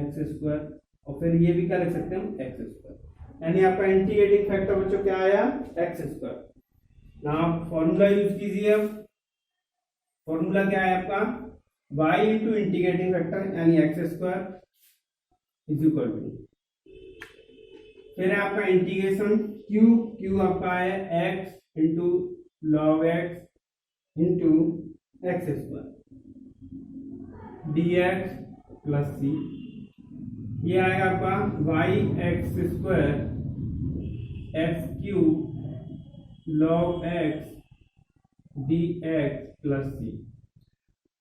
S1: x स्क्वायर और फिर ये भी क्या लिख सकते हैं हम x स्क्वायर, यानी आपका इंटीग्रेटिंग फैक्टर बच्चों क्या आया x स्क्वायर। ना आप फॉर्मूला यूज कीजिए, अब फॉर्मूला क्या है आपका y इंटू इंटीग्रेटिंग फैक्टर यानी x square is equal to, फिर है आपका इंटीग्रेशन q आपका है x into log x into x square dx plus c, ये आएगा आपका y x square x cube log x dx plus c।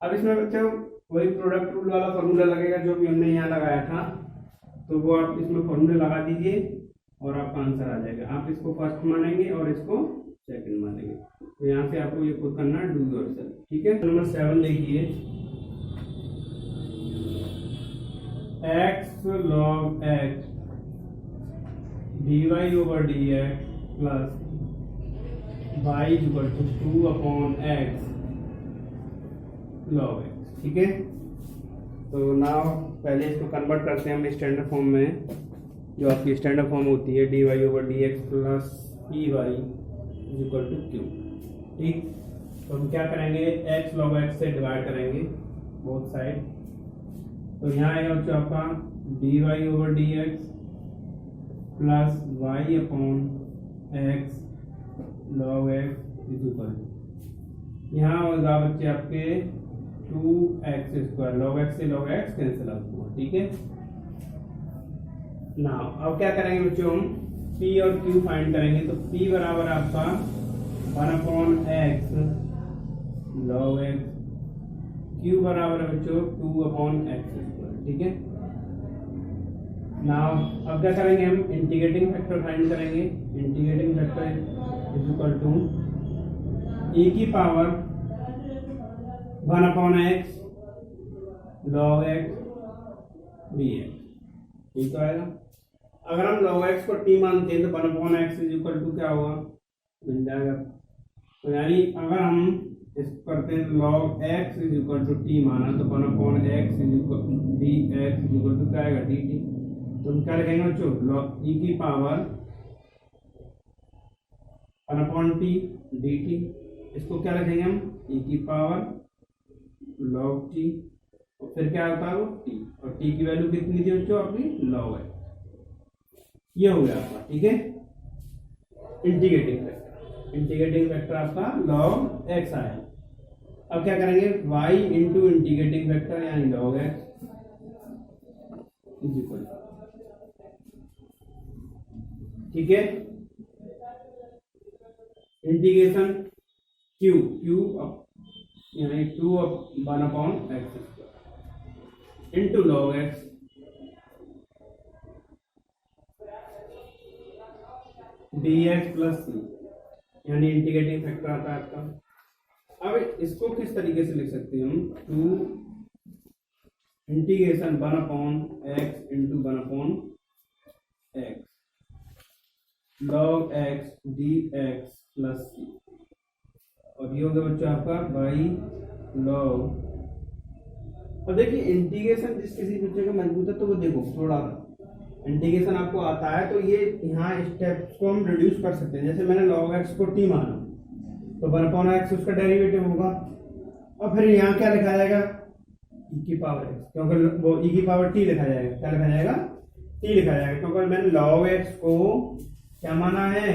S1: अब इसमें बच्चों वही प्रोडक्ट रूल वाला फॉर्मूला लगेगा जो भी हमने यहाँ लगाया था, तो वो आप इसमें फॉर्मूला लगा दीजिए और आपका आंसर आ जाएगा। आप इसको फर्स्ट मानेंगे और इसको सेकंड मानेंगे, तो यहाँ से आपको ये खुद करना है, डू योरसेल्फ। ठीक है, नंबर 7 देखिए, x log x dy over dx plus y equal to 2/x log x। ठीक है, तो नाउ पहले इसको कन्वर्ट करते हैं हम स्टैंडर्ड फॉर्म में, जो आपकी स्टैंडर्ड फॉर्म होती है dy over dx plus py equal to q। ठीक, तो हम क्या करेंगे x log x से डिवाइड करेंगे बोथ साइड, तो यहाँ आएगा बच्चों आपका dy over dx plus y upon x log x is equal to, यहाँ होगा बच्चे आपके 2x स्क्वायर, log x से log x कैंसिल आउट हुआ। ठीक है, ना अब क्या करेंगे बच्चों हम p और q फाइंड करेंगे, तो p बराबर आपका 1/x log x, q बराबर है बच्चों 2/x स्क्वायर। ठीक है, ना अब क्या करेंगे हम इंटीग्रेटिंग फैक्टर फाइंड करेंगे। Integrating factor is equal to e की power 1/x log x dx। ठीक तो आएगा, अगर हम log x को t मानते हैं तो 1/x इज इक्वल टू क्या होगा मिल जाएगा, तो यानी अगर हम इसको करते हैं log x is equal to t माना तो 1/x is equal to dx is equal to क्या आएगा dt। तो हम क्या लिखेंगे बच्चों log e की पावर 1/t dt, इसको क्या लिखेंगे हम e की पावर log t और फिर क्या होता है वो t, और t की वैल्यू कितनी थी बच्चों आपकी log x। ये हो गया आपका। ठीक है, इंटीग्रेटिंग फैक्टर आपका log x आया। अब क्या करेंगे y इंटू इंटीग्रेटिंग फैक्टर यानी log x इज इक्वल। ठीक है, इंटीग्रेशन q यानी 2/1/x square into log x dx plus c, यानी इंटीग्रेटिंग फैक्टर आता है आपका। अब इसको किस तरीके से लिख सकते हैं हम 2 integration 1/x into 1/x log x dx plus c, और ये हो गया बच्चों आपका बाई log। और देखिए इंटीग्रेशन जिस किसी बच्चे का मजबूत है तो वो देखो थोड़ा इंटीग्रेशन आपको आता है तो ये यहाँ स्टेप्स को हम रिड्यूस कर सकते हैं। जैसे मैंने log x को t माना तो 1/x उसका डेरिवेटिव होगा, और फिर यहाँ क्या लिखा जाएगा e की पावर x, क्योंकि वो e की पावर t लिखा जाएगा। क्या लिखा जाएगा t लिखा जाएगा, क्योंकि मैंने log x को क्या माना है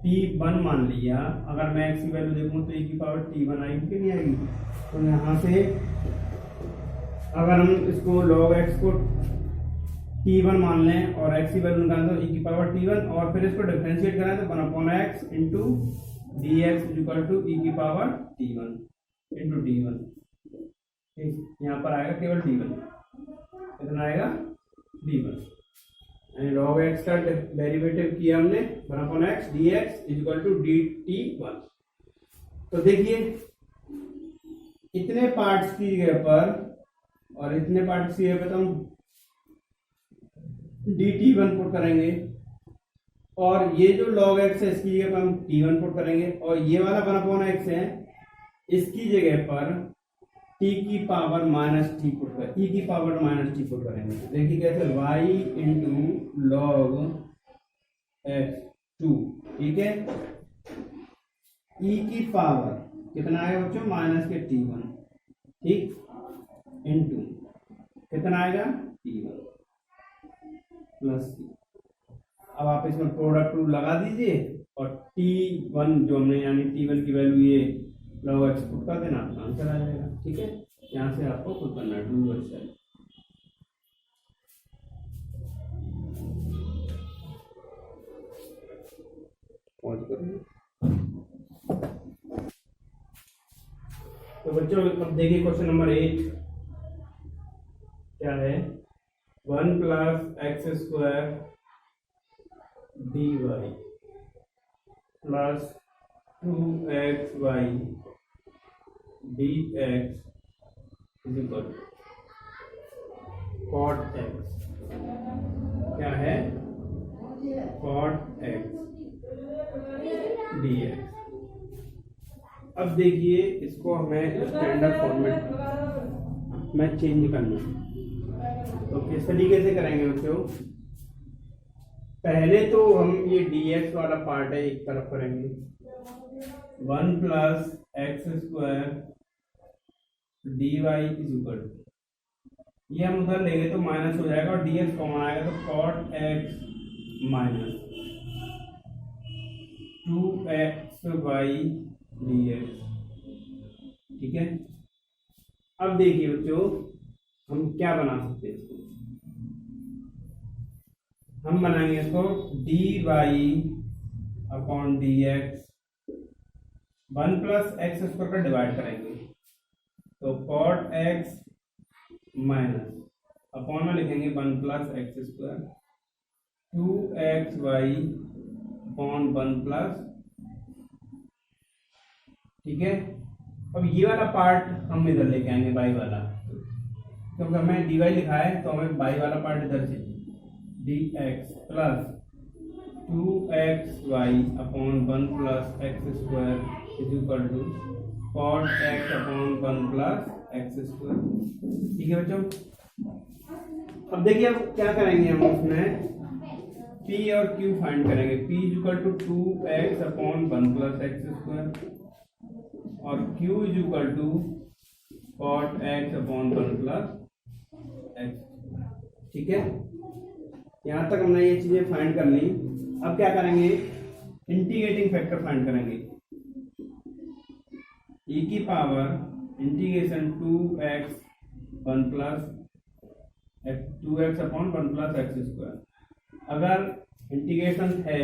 S1: t1 मान लिया। अगर मैं x की वैल्यू देखूं तो e की पावर t1 आएगी कि नहीं आएगी, तो यहाँ से अगर हम इसको log x को t1 मान लें और x की वैल्यू निकाल दो e की पावर t1 और फिर इसको डिफरेंशिएट करें तो 1/x into dx equal to e की पावर t1 इंटू d1। यहाँ पर आएगा केवल d1, कितना आएगा d1। log x का डेरिवेटिव किया हमने 1/x dx equal to dt1। तो देखिए इतने पार्ट्स की जगह पर और इतने पार्ट्स की जगह पर तो हम dt1 पुट करेंगे और ये जो log x है इसकी जगह पर हम t1 पुट करेंगे और ये वाला 1/x है इसकी जगह पर t की पावर माइनस टी पुट कर e की पावर माइनस टी पुट करेंगे। देखिए कैसे y इंटू लॉग x2, ठीक है, e की पावर कितना आएगा बच्चों माइनस के t1, ठीक, इंटू कितना आएगा t1 प्लस t। अब आप इसमें प्रोडक्ट रूल लगा दीजिए और t1 जो हमने यानी t1 की वैल्यू ये log x पुट कर देना, आपका आंसर आ जाएगा। ठीक है, यहाँ से आपको खुद करना है डू वर्सेस। तो बच्चों अब देखिए क्वेश्चन नंबर 8 क्या है, 1 + x² dy plus 2xy dx is equal cot x, क्या है cot x dx। अब देखिए इसको हमें स्टैंडर्ड फॉर्मेट में चेंज करना है, तो किस तरीके से करेंगे बच्चों, पहले तो हम ये dx वाला पार्ट है एक तरफ करेंगे, 1 + x² dy is equal to, ये हम उधर लेंगे तो माइनस हो जाएगा और dx कॉमन आएगा तो cot x minus 2xy dx। ठीक है, अब देखिए बच्चों हम क्या बना सकते हैं इसको, हम बनाएंगे इसको dy अपॉन dx 1 + x² पर डिवाइड करेंगे तो cot x माइनस अपॉन में लिखेंगे 1 + x² 2xy अपॉन 1+, ठीक है। अब ये वाला पार्ट हम इधर लेके आएंगे y वाला, क्योंकि हमें dy लिखा है तो हमें y वाला पार्ट इधर से dx plus 2xy upon 1 + x² is equal to cot x upon 1 + x²। ठीक है बच्चों, अब देखिए अब क्या करेंगे हम उसमें p और q फाइंड करेंगे, p is equal to 2x upon 1 + x² और q is equal to cot x upon 1 + x। ठीक है, यहाँ तक हमने ये चीजें फाइंड कर ली। अब क्या करेंगे, इंटीग्रेटिंग फैक्टर फाइंड करेंगे, e की power integration 2x upon 1 + x²। अगर इंटीग्रेशन है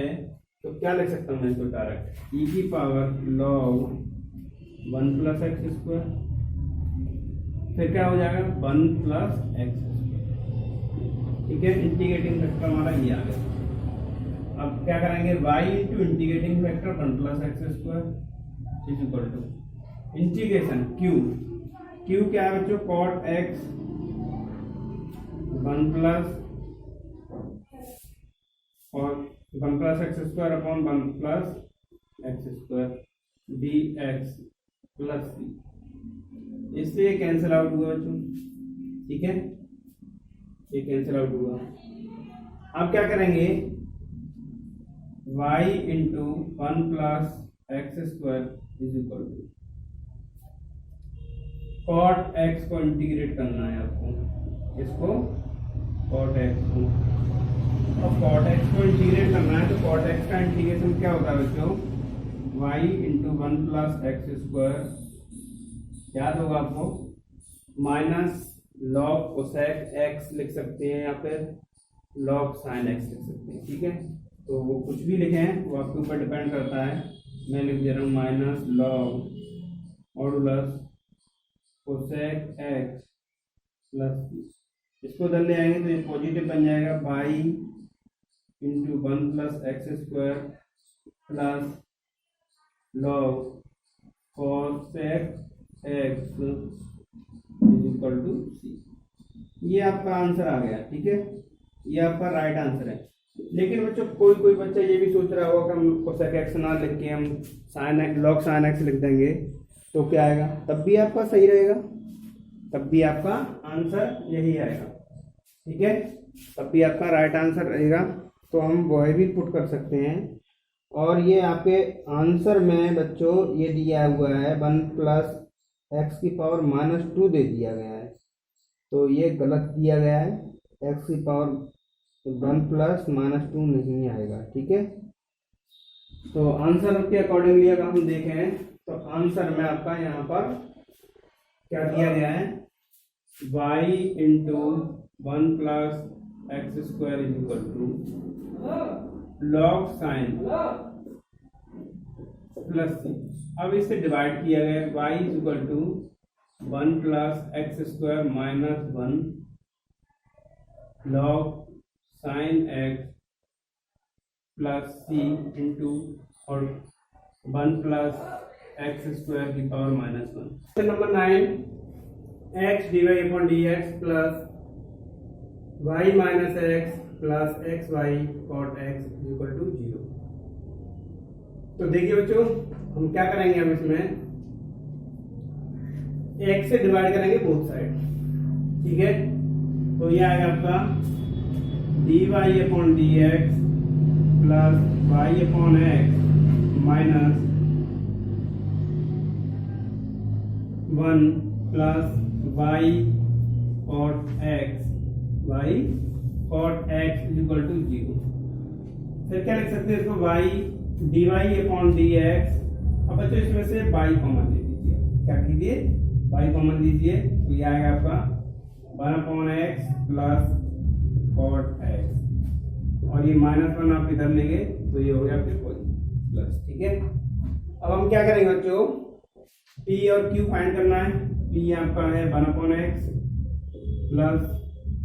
S1: तो क्या लिख सकता हूँ मैं इसको डायरेक्ट, e की पावर log 1 + x², फिर क्या हो जाएगा 1 + x²। ठीक है, इंटीग्रेटिंग फैक्टर हमारा ये आ गया। अब क्या करेंगे, y into integrating factor 1 + x² is equal to integration q क्या है बच्चों, cot x 1 + और 1 + x² upon 1 + x² dx plus c, इससे ये कैंसिल आउट हुआ बच्चों। ठीक है, ये कैंसिल आउट हुआ। अब क्या करेंगे, y into 1 + x² is equal to cot x को इंटीग्रेट करना है आपको, इसको cot x को, और cot x को इंटीग्रेट करना है तो cot x का इंटीग्रेशन क्या होता है बच्चों, y इंटू 1 + x² याद होगा आपको, माइनस log cosec x लिख सकते हैं या फिर log sin x लिख सकते हैं। ठीक है, तो वो कुछ भी लिखें वो आपके ऊपर डिपेंड करता है। मैं लिख दे रहा हूँ minus log modulus cosec x plus इसको उधर ले आएंगे तो ये पॉजिटिव बन जाएगा Y into 1 plus x square plus log cosec x is equal to C. ये आपका आंसर आ गया। ठीक है, ये आपका राइट आंसर है। लेकिन बच्चों कोई बच्चा ये भी सोच रहा होगा कि हम कोसेक एक्स ना लिख के हम sine x log sine x लिख देंगे तो क्या आएगा, तब भी आपका सही रहेगा, तब भी आपका आंसर यही आएगा। ठीक है, तब भी आपका राइट आंसर रहेगा। तो हम वह भी पुट कर सकते हैं। और ये आपके आंसर में बच्चों ये दिया हुआ है 1 प्लस एक्स की पावर माइनस 2 दे दिया गया है, तो ये गलत दिया गया है। एक्स की पावर 1 प्लस माइनस 2 नहीं आएगा। ठीक है, तो आंसर के अकॉर्डिंगली अगर हम देखें तो आंसर में आपका यहाँ पर क्या दिया गया है, y into 1 plus x square is equal to log sine plus C. अब इसे डिवाइड किया गया, y is equal to 1 plus x square minus 1 log sine X plus C into और 1 प्लस एक्स स्क्वायर की power minus 1। Number 9 X D Y upon D x plus Y minus x plus X Y cot X equal to 0। तो देखिए बच्चों हम क्या करेंगे, हम इसमें x से डिवाइड करेंगे बोथ साइड। ठीक है, तो ये आएगा आपका d Y upon D x plus y upon x minus 1 plus y cot x is equal to 0। फिर क्या लिख सकते हैं इसको y d Y upon D x. अब बच्चों इसमें से y कॉमन ले लीजिए, क्या कीजिए y कॉमन लीजिए, तो ये आएगा आपका 1 upon x plus cot x और ये -1 आप इधर लेंगे तो ये हो गया आपके प्लस। ठीक है, अब हम क्या करेंगे बच्चों, p और q फाइंड करना है। p आपका है 1 upon x plus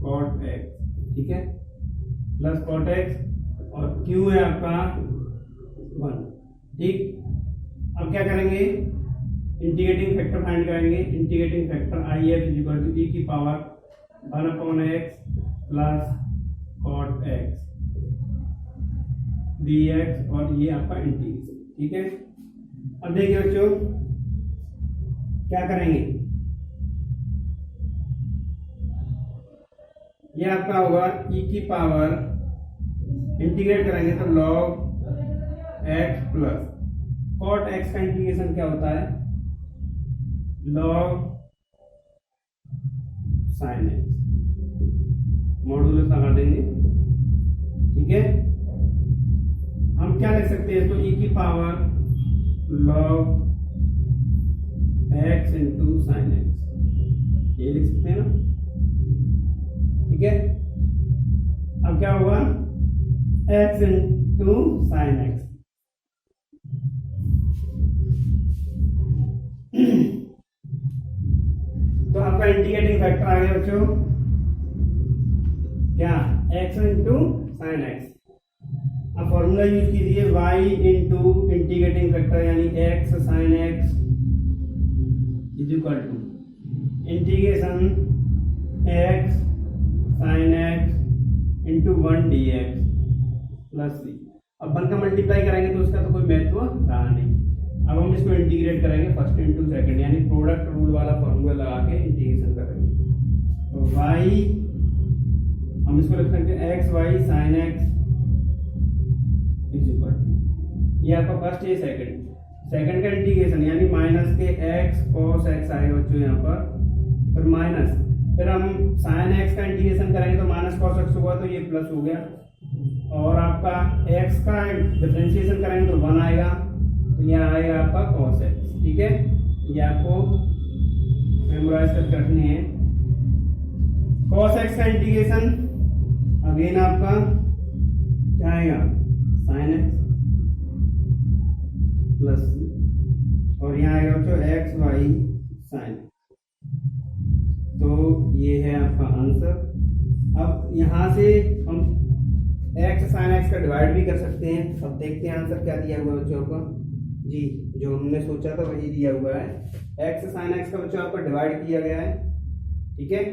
S1: cot X. ठीक है, प्लस कॉट एक्स और q है आपका 1। ठीक, अब क्या करेंगे, इंटीग्रेटिंग फैक्टर फाइंड करेंगे। Integrating factor I F is equal to ई की power 1 upon x plus cot X D X और ये आपका इंटीग्रेशन। ठीक है, अब देखिए बच्चों क्या करेंगे, ये आपका होगा e की पावर इंटीग्रेट करेंगे तो log x plus cot x का इंटीग्रेशन क्या होता है, log sin x मॉडुलस लगा देंगे। ठीक है, हम क्या लिख सकते हैं, तो e की power log x into sine X, ये लिख सकते हैं ना। ठीक है, अब क्या होगा x इंटू साइन एक्स। तो आपका इंटीग्रेटिंग फैक्टर आ गया बच्चों क्या, x इंटू साइन एक्स। अब फॉर्मूला यूज कीजिए y इंटू इंटीग्रेटिंग फैक्टर यानी x sine x is equal to integration x sine X into 1 D x plus C. अब 1 का मल्टीप्लाई करेंगे तो उसका तो कोई महत्व रहा नहीं। अब हम इसको इंटीग्रेट करेंगे फर्स्ट इंटू सेकंड यानी प्रोडक्ट रूल वाला फॉर्मूला लगा के इंटीग्रेशन करेंगे। तो y हम इसको लिख सकते हैं x y sine x is equal to, ये आपका फर्स्ट है, सेकंड का इंटीग्रेशन यानी माइनस के एक्स कॉस एक्स आएगा बच्चों यहाँ पर, फिर माइनस, फिर हम साइन एक्स का इंटीग्रेशन करेंगे तो माइनस कॉस एक्स हुआ तो ये प्लस हो गया, और आपका एक्स का डिफरेंशिएशन करेंगे तो 1 आएगा तो यहाँ आएगा आपका कॉस एक्स। ठीक है, ये आपको मेमोराइज करके रखनी है। कॉस एक्स का इंटीग्रेशन अगेन आपका क्या आएगा साइन एक्स प्लस सी, और यहाँ आएगा बच्चों एक्स वाई साइन। तो ये है आपका आंसर। अब यहाँ से हम एक्स साइन एक्स का डिवाइड भी कर सकते हैं। अब देखते हैं आंसर क्या दिया हुआ है बच्चों का। जी जो हमने सोचा था वही दिया हुआ है, एक्स साइन एक्स का बच्चों आपका डिवाइड किया गया है। ठीक है,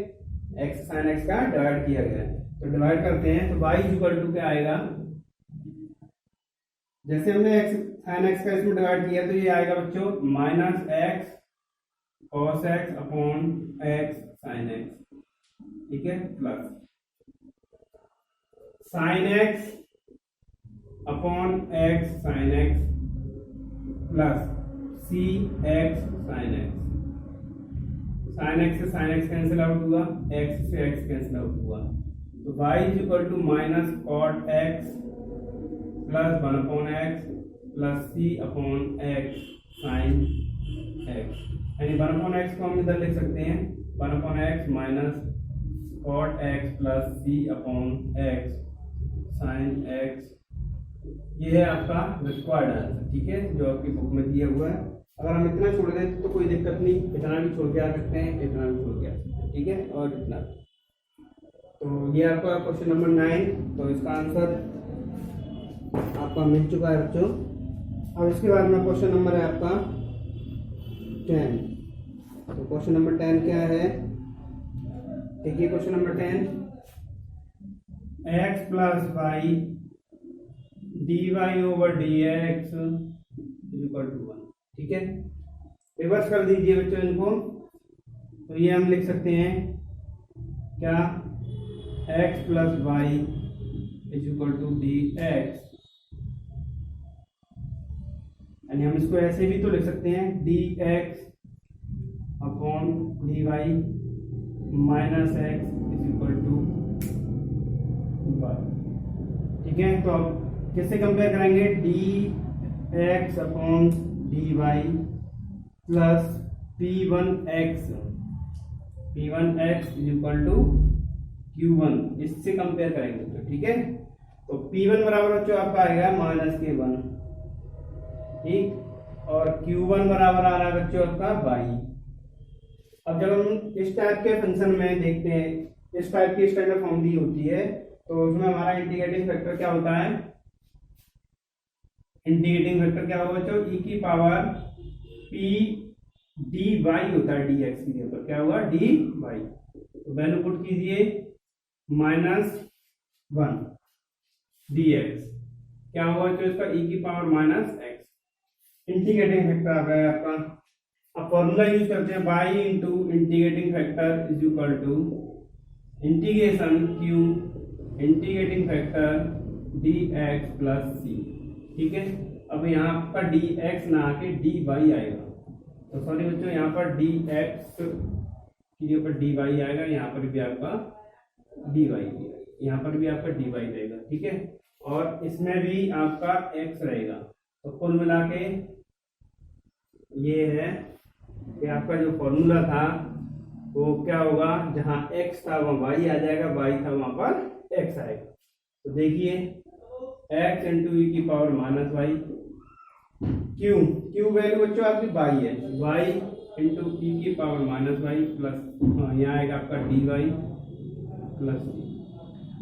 S1: एक्स साइन एक्स का डिवाइड किया गया है, तो डिवाइड करते हैं। तो वाई इक्वल टू क्या आएगा, जैसे हमने एक्स साइन एक्स का इसमें डिवाइड किया तो ये आएगा बच्चों minus X cos X upon X sine X. ठीक है, plus sine X upon X sine X plus C X sine X. Sine X से साइन एक्स कैंसिल आउट हुआ, एक्स से एक्स कैंसिल आउट हुआ, तो y is equal to minus cot X plus 1 upon x plus C upon X sine X. यानी 1 upon x को हम इधर लिख सकते हैं 1 upon x minus cot X plus सी अपॉन एक्स साइन एक्स। ये है आपका रिक्वायर्ड आंसर। ठीक है, जो आपकी बुक में दिया हुआ है। अगर हम इतना छोड़ दें तो कोई दिक्कत नहीं, इतना भी छोड़ के आ सकते हैं, इतना भी छोड़ के आ सकते हैं। ठीक है, और इतना। तो ये आपका क्वेश्चन नंबर 9, तो इसका आंसर आपका मिल चुका है बच्चों। अब इसके बाद में क्वेश्चन नंबर है आपका 10। तो क्वेश्चन नंबर 10 क्या है, देखिए question number 10, x plus y d y over d x equal to 1। ठीक है, रिवर्स कर दीजिए बच्चों इनको। तो ये हम लिख सकते हैं क्या, x plus y is equal to d x. यानी हम इसको ऐसे भी तो लिख सकते हैं d x upon D y minus x is equal to y. ठीक है, तो अब किससे कंपेयर करेंगे, d x upon D y plus P1 x is equal to Q1, इससे कंपेयर करेंगे तो। ठीक है, तो P1 बराबर बच्चों आपका आएगा माइनस K1। ठीक, और Q1 बराबर आ रहा है बच्चों आपका y। अब जब हम इस टाइप के फंक्शन में देखते हैं, इस टाइप की स्टैंडर्ड फॉर्म दी होती है, तो उसमें हमारा इंटीग्रेटिंग फैक्टर क्या होता है, इंटीग्रेटिंग फैक्टर क्या होगा बच्चों, e की पावर p dy होता है dx की जगह पर क्या होगा dy। तो वैल्यू पुट कीजिए -1 dx, क्या होगा बच्चों इसका e की पावर -x। इंटीग्रेटिंग फैक्टर आ गया आपका। अब फॉर्मूला यूज करते हैं y into integrating factor is equal to integration q integrating factor dx plus c। ठीक है, अब यहाँ आपका dx ना आके dy आएगा, तो सॉरी बच्चों यहाँ पर dx की जगह पर dy आएगा, यहाँ पर भी आपका dy, यहाँ पर भी आपका dy रहेगा। ठीक है, और इसमें भी आपका x रहेगा। तो कुल मिला के ये है कि आपका जो फॉर्मूला था वो क्या होगा, जहाँ x था वहाँ y आ जाएगा, y था वहाँ पर x आएगा। तो देखिए x इंटू ई की power minus y, q value बच्चों आपकी y है, y इंटू ई की पावर माइनस वाई प्लस यहाँ आएगा आपका डी वाई प्लस सी।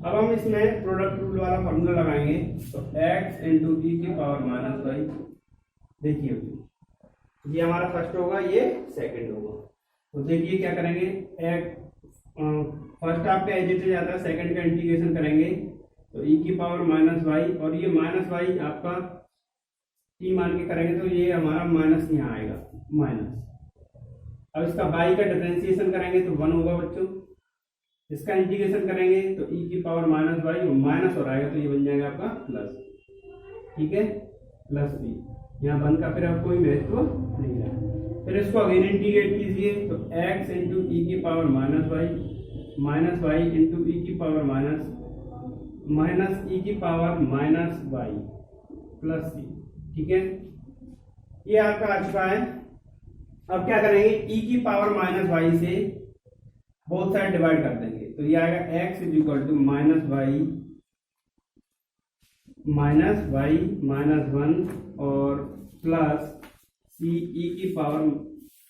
S1: अब हम इसमें प्रोडक्ट रूल वाला फॉर्मूला लगाएंगे, तो x इंटू ई की पावर माइनस वाई। देखिए ये हमारा फर्स्ट होगा, ये सेकंड होगा। तो देखिए क्या करेंगे, फर्स्ट आपका एज इट इज आता है, सेकंड का इंटीग्रेशन करेंगे तो e की पावर माइनस वाई, और ये माइनस वाई आपका t मान के करेंगे तो ये हमारा माइनस यहाँ आएगा माइनस। अब इसका y का डिफरेंशिएशन करेंगे तो 1 होगा बच्चों, इसका इंटीग्रेशन करेंगे तो e की पावर माइनस वाई माइनस हो आएगा, तो ये बन जाएगा आपका प्लस। ठीक है, प्लस b, यहाँ 1 का फिर अब कोई महत्व नहीं है। फिर इसको अगेन इंटीग्रेट कीजिए तो x इंटू ई की पावर माइनस वाई इंटू ई की पावर माइनस ई की पावर माइनस वाई प्लस सी। ठीक है, ये आपका आ चुका है। अब क्या करेंगे, e की पावर माइनस वाई से बोथ साइड डिवाइड कर देंगे तो ये आएगा x is equal to -y -1 और प्लस सी ई की पावर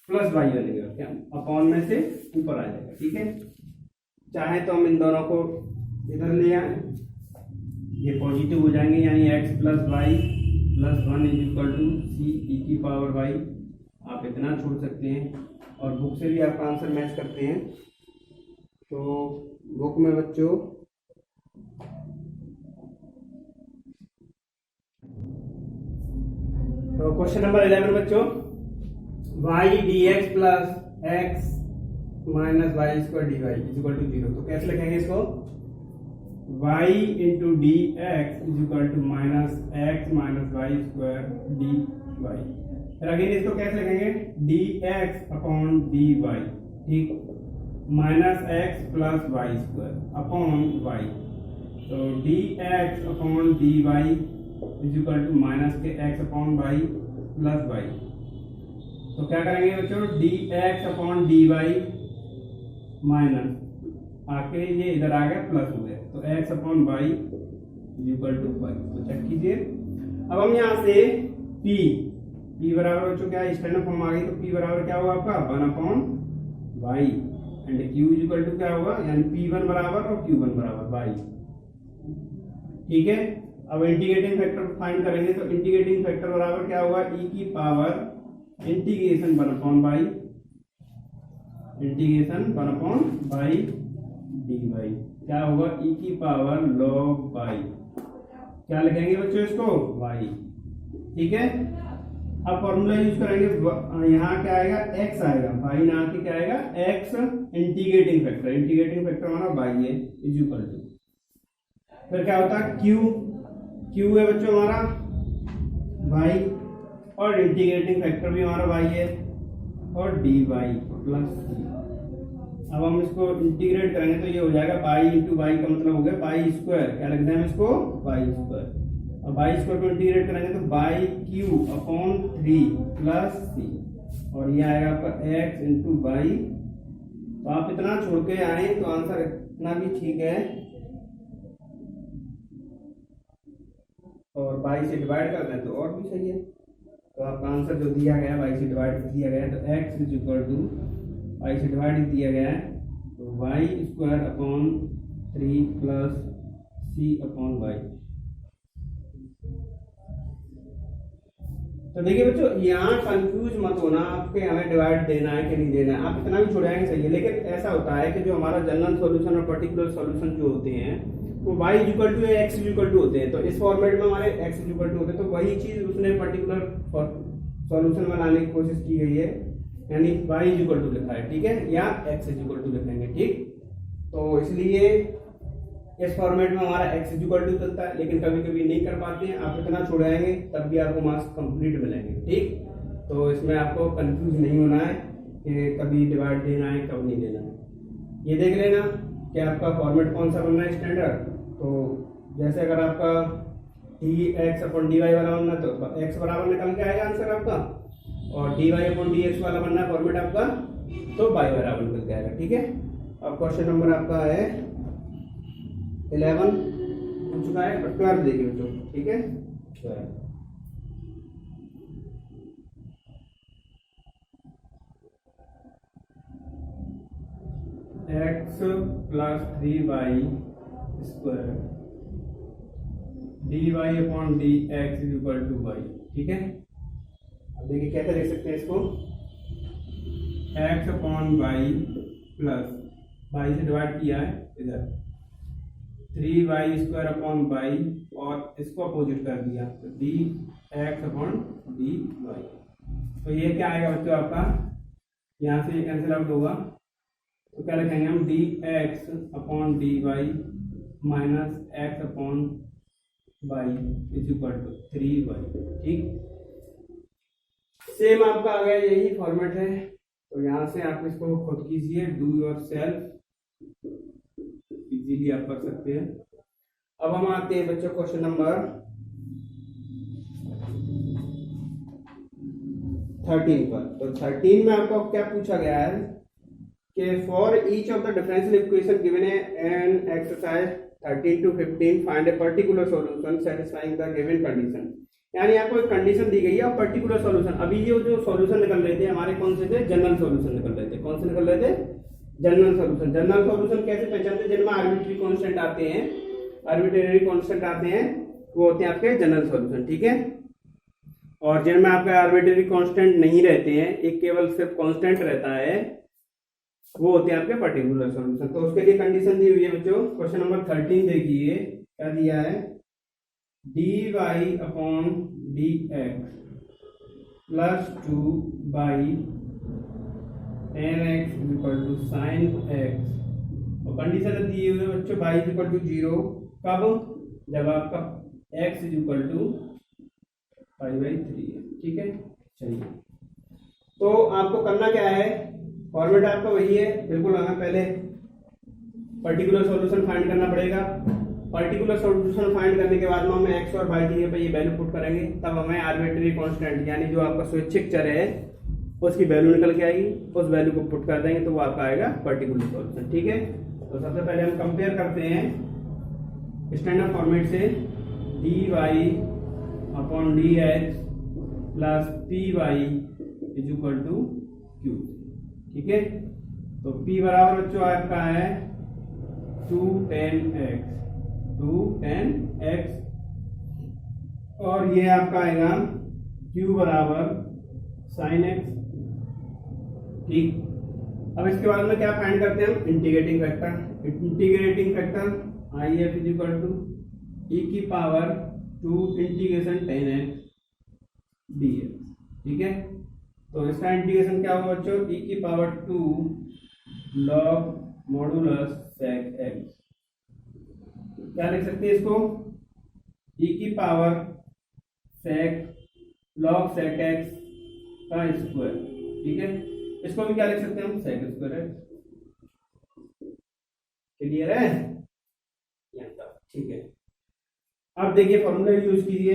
S1: प्लस वाई बनेगा, क्या अपॉन में से ऊपर आ जाएगा। ठीक है, चाहे तो हम इन दोनों को इधर ले आए, ये पॉजिटिव हो जाएंगे, यानी x plus Y plus 1 is equal to C E की पावर वाई। आप इतना छोड़ सकते हैं और बुक से भी आपका आंसर मैच करते हैं। तो बुक में बच्चों तो क्वेश्चन नंबर 11 बच्चों, y dx plus x minus Y square D Y is equal to 0। तो कैसे लिखेंगे इसको, y into D x is equal to minus x minus Y square D Y. फिर अगेन इसको कैसे लिखेंगे, D x upon D Y, ठीक, minus x plus Y square upon Y. तो D x upon D Y is equal to minus के X upon Y plus Y. तो क्या करेंगे बच्चों, d x upon D y minus आके ये इधर आ गया प्लस हो गया, तो x upon y is equal to y. तो चेक कीजिए। अब हम यहाँ से p बराबर बच्चों क्या स्टैंडर्ड फॉर्म आ गई, तो p बराबर क्या होगा आपका 1 upon y and q is equal to क्या होगा, यानी p1 बराबर और q1 बराबर वाई। ठीक है, अब इंटीग्रेटिंग फैक्टर फाइंड करेंगे, तो इंटीग्रेटिंग फैक्टर बराबर क्या होगा, e की power integration 1 upon y, integration 1 upon y d y क्या होगा, e की पावर log वाई। क्या लिखेंगे बच्चों इसको, वाई। ठीक है, अब फॉर्मूला यूज करेंगे, यहाँ क्या आएगा, x आएगा, वाई ना आके क्या आएगा, x इंटीग्रेटिंग फैक्टर हमारा वाई है इज इक्वल टू, फिर क्या होता है q है बच्चों हमारा वाई और इंटीग्रेटिंग फैक्टर भी हमारा वाई है और डी वाई प्लस सी। अब हम इसको इंटीग्रेट करेंगे तो ये हो जाएगा पाई इंटू वाई का मतलब हो गया पाई स्क्वायर, क्या लिखते हैं इसको, वाई स्क्वायर। अब वाई स्क्वायर को इंटीग्रेट करेंगे तो बाई क्यू अपॉन 3 प्लस सी और ये आएगा आपका एक्स इंटू वाई। तो आप इतना छोड़ के आए तो आंसर इतना भी ठीक है और बाई से डिवाइड कर दें तो और भी सही है। तो आपका आंसर जो दिया गया है वाई से डिवाइड दिया गया है, तो x is equal to y से डिवाइड दिया गया है, तो वाई स्क्वायर अपॉन 3 प्लस सी अपॉन वाई। तो देखिए बच्चों, यहाँ कंफ्यूज मत होना आपके हमें डिवाइड देना है कि नहीं देना है, आप इतना भी छोड़ाएंगे सही है। लेकिन ऐसा होता है कि जो हमारा जनरल सॉल्यूशन और पर्टिकुलर सॉल्यूशन जो होते हैं वो y इक्वल टू या x इक्वल टू होते हैं। तो इस फॉर्मेट में हमारे x इक्वल टू होते हैं, तो वही चीज उसने पर्टिकुलर सॉल्यूशन में लाने की कोशिश की गई है, यानी y इक्वल टू लिखा है, ठीक है, या x इक्वल टू लिखेंगे। ठीक, तो इसलिए इस फॉर्मेट में हमारा x इक्वल टू चलता है, लेकिन कभी कभी नहीं कर पाते हैं, आप इतना छोड़ाएंगे तब भी आपको मार्क्स कंप्लीट मिलेंगे। ठीक, तो इसमें आपको कंफ्यूज नहीं होना है कि कभी डिवाइड देना है कब नहीं देना है। ये देख लेना कि आपका फॉर्मेट कौन सा बनना है स्टैंडर्ड। तो जैसे अगर आपका d x upon D y वाला बनना है तो एक्स बराबर निकल के आएगा आंसर आपका, और d Y upon D x वाला बनना है फॉर्मेट आपका तो वाई बराबर निकल के आएगा। ठीक है, अब क्वेश्चन नंबर आपका है 11 हो चुका है और 12 देखिए बच्चों। ठीक है, 12 x plus 3y square D Y upon D x is equal to y. ठीक है, अब देखिए कैसे लिख सकते हैं इसको, x upon Y plus y से डिवाइड किया है इधर 3y स्क्वायर अपॉन वाई और इसको अपोजिट कर दिया तो D x upon D y. तो ये क्या आएगा बच्चों आपका, यहाँ से ये कैंसिल आउट होगा, तो क्या लिखेंगे हम, d x upon D y minus x upon y is equal to 3y। ठीक, सेम आपका आ गया, यही फॉर्मेट है। तो यहाँ से आप इसको खुद कीजिए, डू योर सेल्फ, इजीली आप कर सकते हैं। अब हम आते हैं बच्चों क्वेश्चन नंबर 13 पर। तो 13 में आपको क्या पूछा गया है, कि for each of the differential equation given an exercise 13 to 15 find a particular solution satisfying the given condition. यानी आपको एक कंडीशन दी गई है और पर्टिकुलर सॉल्यूशन, अभी ये जो सॉल्यूशन निकल रहे थे हमारे कौन से थे, जनरल सॉल्यूशन निकल रहे थे। कौन से निकल रहे थे, जनरल सॉल्यूशन। जनरल सॉल्यूशन कैसे पहचानते हैं, जिनमें आर्बिट्री कांस्टेंट आते हैं, आर्बिट्रेरी कांस्टेंट आते हैं, वो होते हैं आपके जनरल सॉल्यूशन, ठीक है। और जिनमें आपके आर्बिट्रेरी कांस्टेंट नहीं रहते हैं, एक केवल सिर्फ कांस्टेंट रहता है, वो होते हैं आपके पर्टिकुलर सॉल्यूशन। तो उसके लिए कंडीशन दी हुई है बच्चों, क्वेश्चन नंबर 13 देखिए क्या दिया है, dy upon dx plus 2 by tan x equal to sine x, और कंडीशन दी हुई है बच्चों y इक्वल टू 0, कब, जब आपका x इक्वल टू π/3 है, ठीक है। चलिए, तो आपको करना क्या है, फॉर्मेट आपका वही है बिल्कुल। हमें पहले पर्टिकुलर सॉल्यूशन फाइंड करना पड़ेगा। पर्टिकुलर सॉल्यूशन फाइंड करने के बाद में हमें x और y की जगह पे ये वैल्यू पुट करेंगे, तब हमें आर्बिट्रेरी कांस्टेंट यानी जो आपका स्वैच्छिक चर है उसकी वैल्यू निकल के आएगी, उस वैल्यू को पुट कर देंगे तो वो आपका आएगा पर्टिकुलर सॉल्यूशन, ठीक है। तो सबसे पहले हम कंपेयर करते हैं स्टैंडर्ड फॉर्मेट से, dy upon dx plus py is equal to q, ठीक है। तो p बराबर बच्चों आपका है 2tan x, और ये आपका आएगा q बराबर sin x, ठीक। अब इसके बाद में क्या फाइंड करते हैं हम, integrating factor. Integrating factor IF is equal to e की power 2 integration tan x dx, ठीक है। तो इसका इंटीग्रेशन क्या होगा बच्चों, e की power 2 log modulus sec x, क्या लिख सकते हैं इसको, e की power sec log sec x का स्क्वायर, ठीक है। इसको भी क्या लिख सकते हैं हम, sec स्क्वायर x, क्लियर है यहाँ तक, ठीक है। अब देखिए फॉर्मूला यूज कीजिए,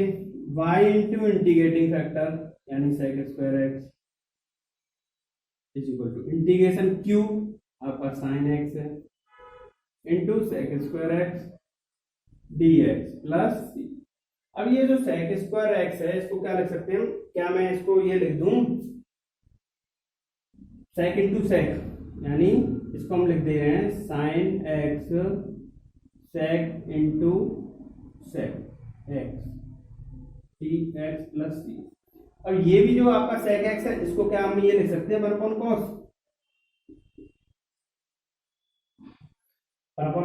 S1: y इंटू इंटीग्रेटिंग फैक्टर यानी sec square x is equal to integration q आपका sin x है into sec square x dx plus c। अब ये जो sec स्क्वायर x है इसको क्या लिख सकते हैं हम, क्या मैं इसको ये लिख दूं sec इंटू sec, यानी इसको हम लिख दे रहे हैं sin x sec into sec x dx plus c। और ये भी जो आपका sec x है इसको क्या हम ये लिख सकते हैं 1 अपॉन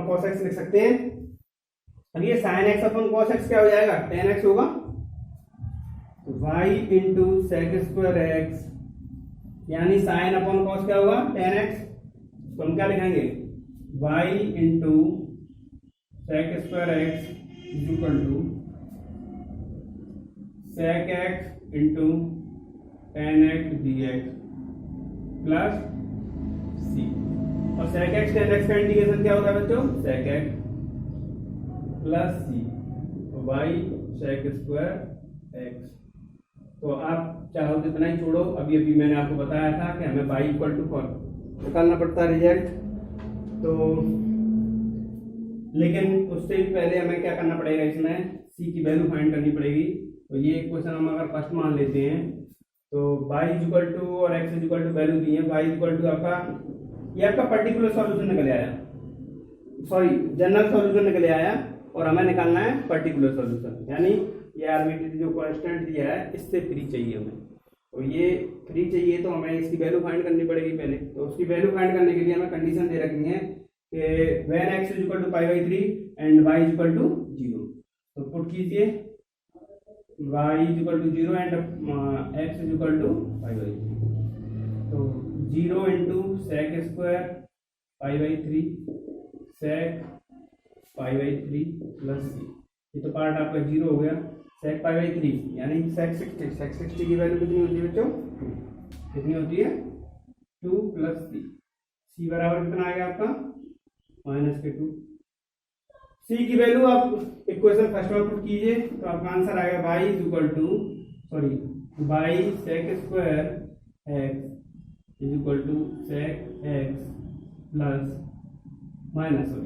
S1: cos x लिख सकते हैं। अब ये sin x upon cos x क्या हो जाएगा, tan x होगा, तो y into sec square x यानी sin अपॉन cos क्या होगा, tan x, तो हम क्या लिखेंगे y into sec square x is equal to sec x into tan x dx plus c। और sec x tan x का इंटीग्रेशन क्या होता है बच्चों, sec x plus c y sec square x। तो आप चाहो जितना ही छोड़ो, अभी अभी मैंने आपको बताया था कि हमें y इक्वल टू निकालना पड़ता है रिजल्ट, तो लेकिन उससे भी पहले हमें क्या करना पड़ेगा, इसमें c की वैल्यू फाइंड करनी पड़ेगी। तो ये क्वेश्चन हम अगर फर्स्ट मान लेते हैं तो y इक्वल टू और x इक्वल टू वैल्यू दी है, y इक्वल टू आपका ये आपका पर्टिकुलर सॉल्यूशन निकल आया, सॉरी जनरल सॉल्यूशन निकल आया, और हमें निकालना है पर्टिकुलर सॉल्यूशन, यानी ये आर्बिट्रेरी जो कांस्टेंट दिया है इससे फ्री चाहिए हमें। तो ये फ्री चाहिए तो हमें इसकी वैल्यू फाइंड करनी पड़ेगी पहले। तो उसकी वैल्यू फाइंड करने के लिए हमें कंडीशन दे रखी है कि when x is equal to π/3 and y is equal to 0। तो पुट कीजिए y is equal to 0 and x is equal to π/3, तो 0 into sec square π/3 sec π/3 plus c। ये तो पार्ट आपका 0 हो गया, sec π/3 यानी sec 60 की वैल्यू कितनी होती है बच्चों, कितनी होती है 2 प्लस c बराबर कितना आ गया आपका -2। c की वैल्यू आप इक्वेशन फर्स्ट में पुट कीजिए तो आपका आंसर आएगा y is equal to y sec square x is equal to sec x plus minus 2।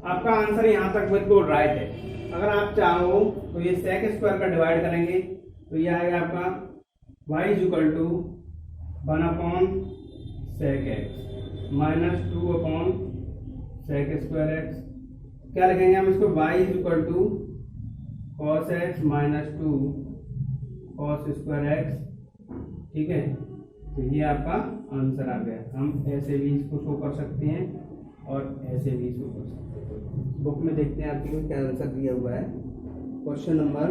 S1: आपका आंसर यहाँ तक बिल्कुल राइट है। अगर आप चाहो तो ये सेक स्क्वायर का डिवाइड करेंगे तो ये आएगा आपका y is equal to 1 upon sec x minus 2 upon sec square x. क्या लिखेंगे हम इसको? y is equal to cos x minus 2 cos square x. ठीक है, तो ये आपका आंसर आ गया। हम ऐसे भी इसको शो कर सकते हैं और ऐसे भी शो कर सकते हैं। बुक में देखते हैं आपके क्या आंसर दिया हुआ है। Question number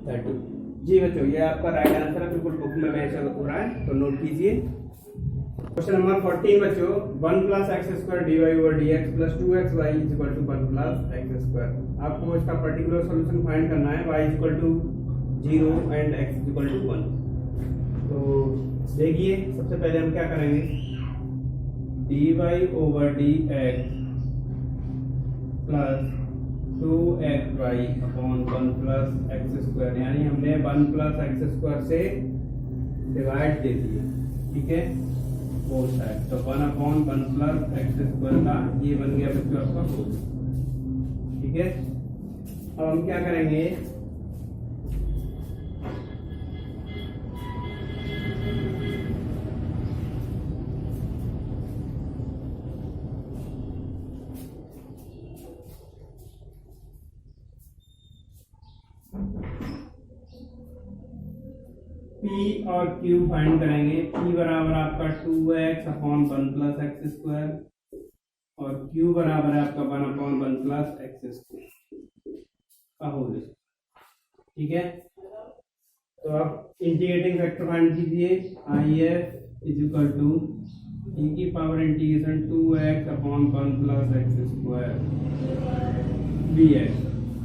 S1: 30। जी बच्चों, ये आपका राइट आंसर है, बिल्कुल बुक में ऐसा हो रहा है, तो नोट कीजिए। क्वेश्चन नंबर 14 बच्चों, 1 plus x square D y over d x plus 2x y is equal to 1 plus x square. आपको इसका पर्टिकुलर सॉल्यूशन फाइंड करना है। y is equal to 0 and x is equal to 1। तो देखिए, सबसे पहले हम क्या करेंगे, d y over d x plus 2x y upon 1 plus x square, यानी हमने 1 प्लस एक्स स्क्वायर से डिवाइड दे दिए। ठीक है, बोथ साइड, तो 1 अपॉन 1 प्लस एक्स स्क्वायर का ये बन गया बच्चों आपका होल। ठीक है, अब हम क्या करेंगे, P और Q फाइंड करेंगे। P बराबर आपका 2x upon 1 plus x square और Q बराबर है आपका 1 अपॉन 1 प्लस एक्स स्क्वायर का होल। ठीक है, तो आप इंटीग्रेटिंग फैक्टर फाइंड कीजिए। IF is equal to e की power integration 2x upon 1 plus x square dx।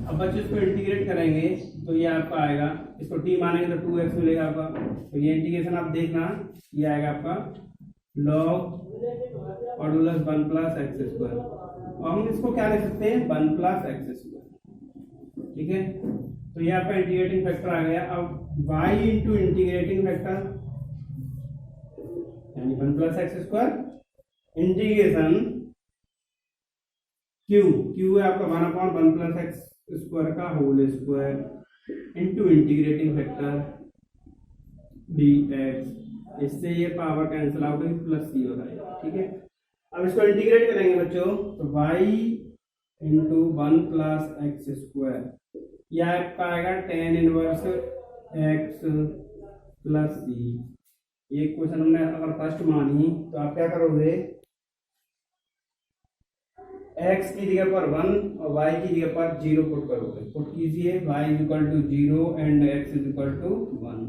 S1: अब बच्चे इसको इंटीग्रेट करेंगे तो ये आपका आएगा, इसको t मानेंगे तो 2x मिलेगा आपका। तो ये इंटीग्रेशन आप देखना, ये आएगा आपका log modulus 1 plus x square, और हम इसको क्या लिख सकते हैं, 1 प्लस एक्स स्क्वायर। ठीक है, तो ये आपका इंटीग्रेटिंग फैक्टर आ गया। अब y इंटू इंटीग्रेटिंग फैक्टर यानी 1 plus x square integration q है आपका 1 अपॉन 1 प्लस एक्स स्क्वायर का whole square into integrating factor dx। इससे ये पावर कैंसिल आउट होगी, प्लस c हो रहा है। ठीक है, अब इसको इंटीग्रेट करेंगे बच्चों, तो y into 1 plus x square, यह आपका आएगा tan inverse x plus c। ये क्वेश्चन हमने अगर फर्स्ट मानी तो आप क्या करोगे, x की जगह पर 1 और y की जगह पर 0 पुट करोगे। पुट कीजिए, y is equal to 0 and x is equal to 1।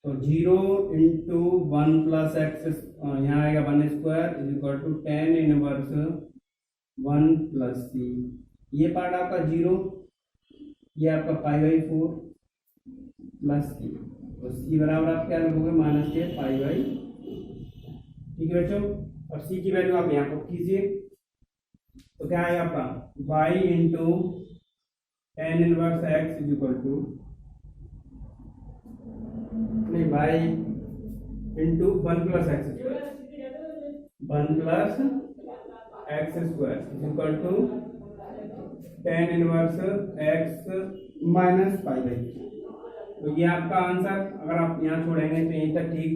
S1: तो 0 इंटू 1 प्लस एक्स, यहाँ आएगा 1 square is equal to tan inverse 1 plus c। ये पार्ट आपका 0, ये आपका पाई बाई 4 प्लस c। तो c बराबर आप क्या रखोगे, माइनस के पाई बाई। ठीक है बच्चों, और c की वैल्यू आप यहाँ पुट कीजिए, तो क्या आएगा आपका y into tan inverse x is equal to नहीं y into 1 plus x square, 1 plus x square is equal to tan inverse x minus pi by. तो ये आपका आंसर, अगर आप यहाँ छोड़ेंगे तो यहीं तक ठीक।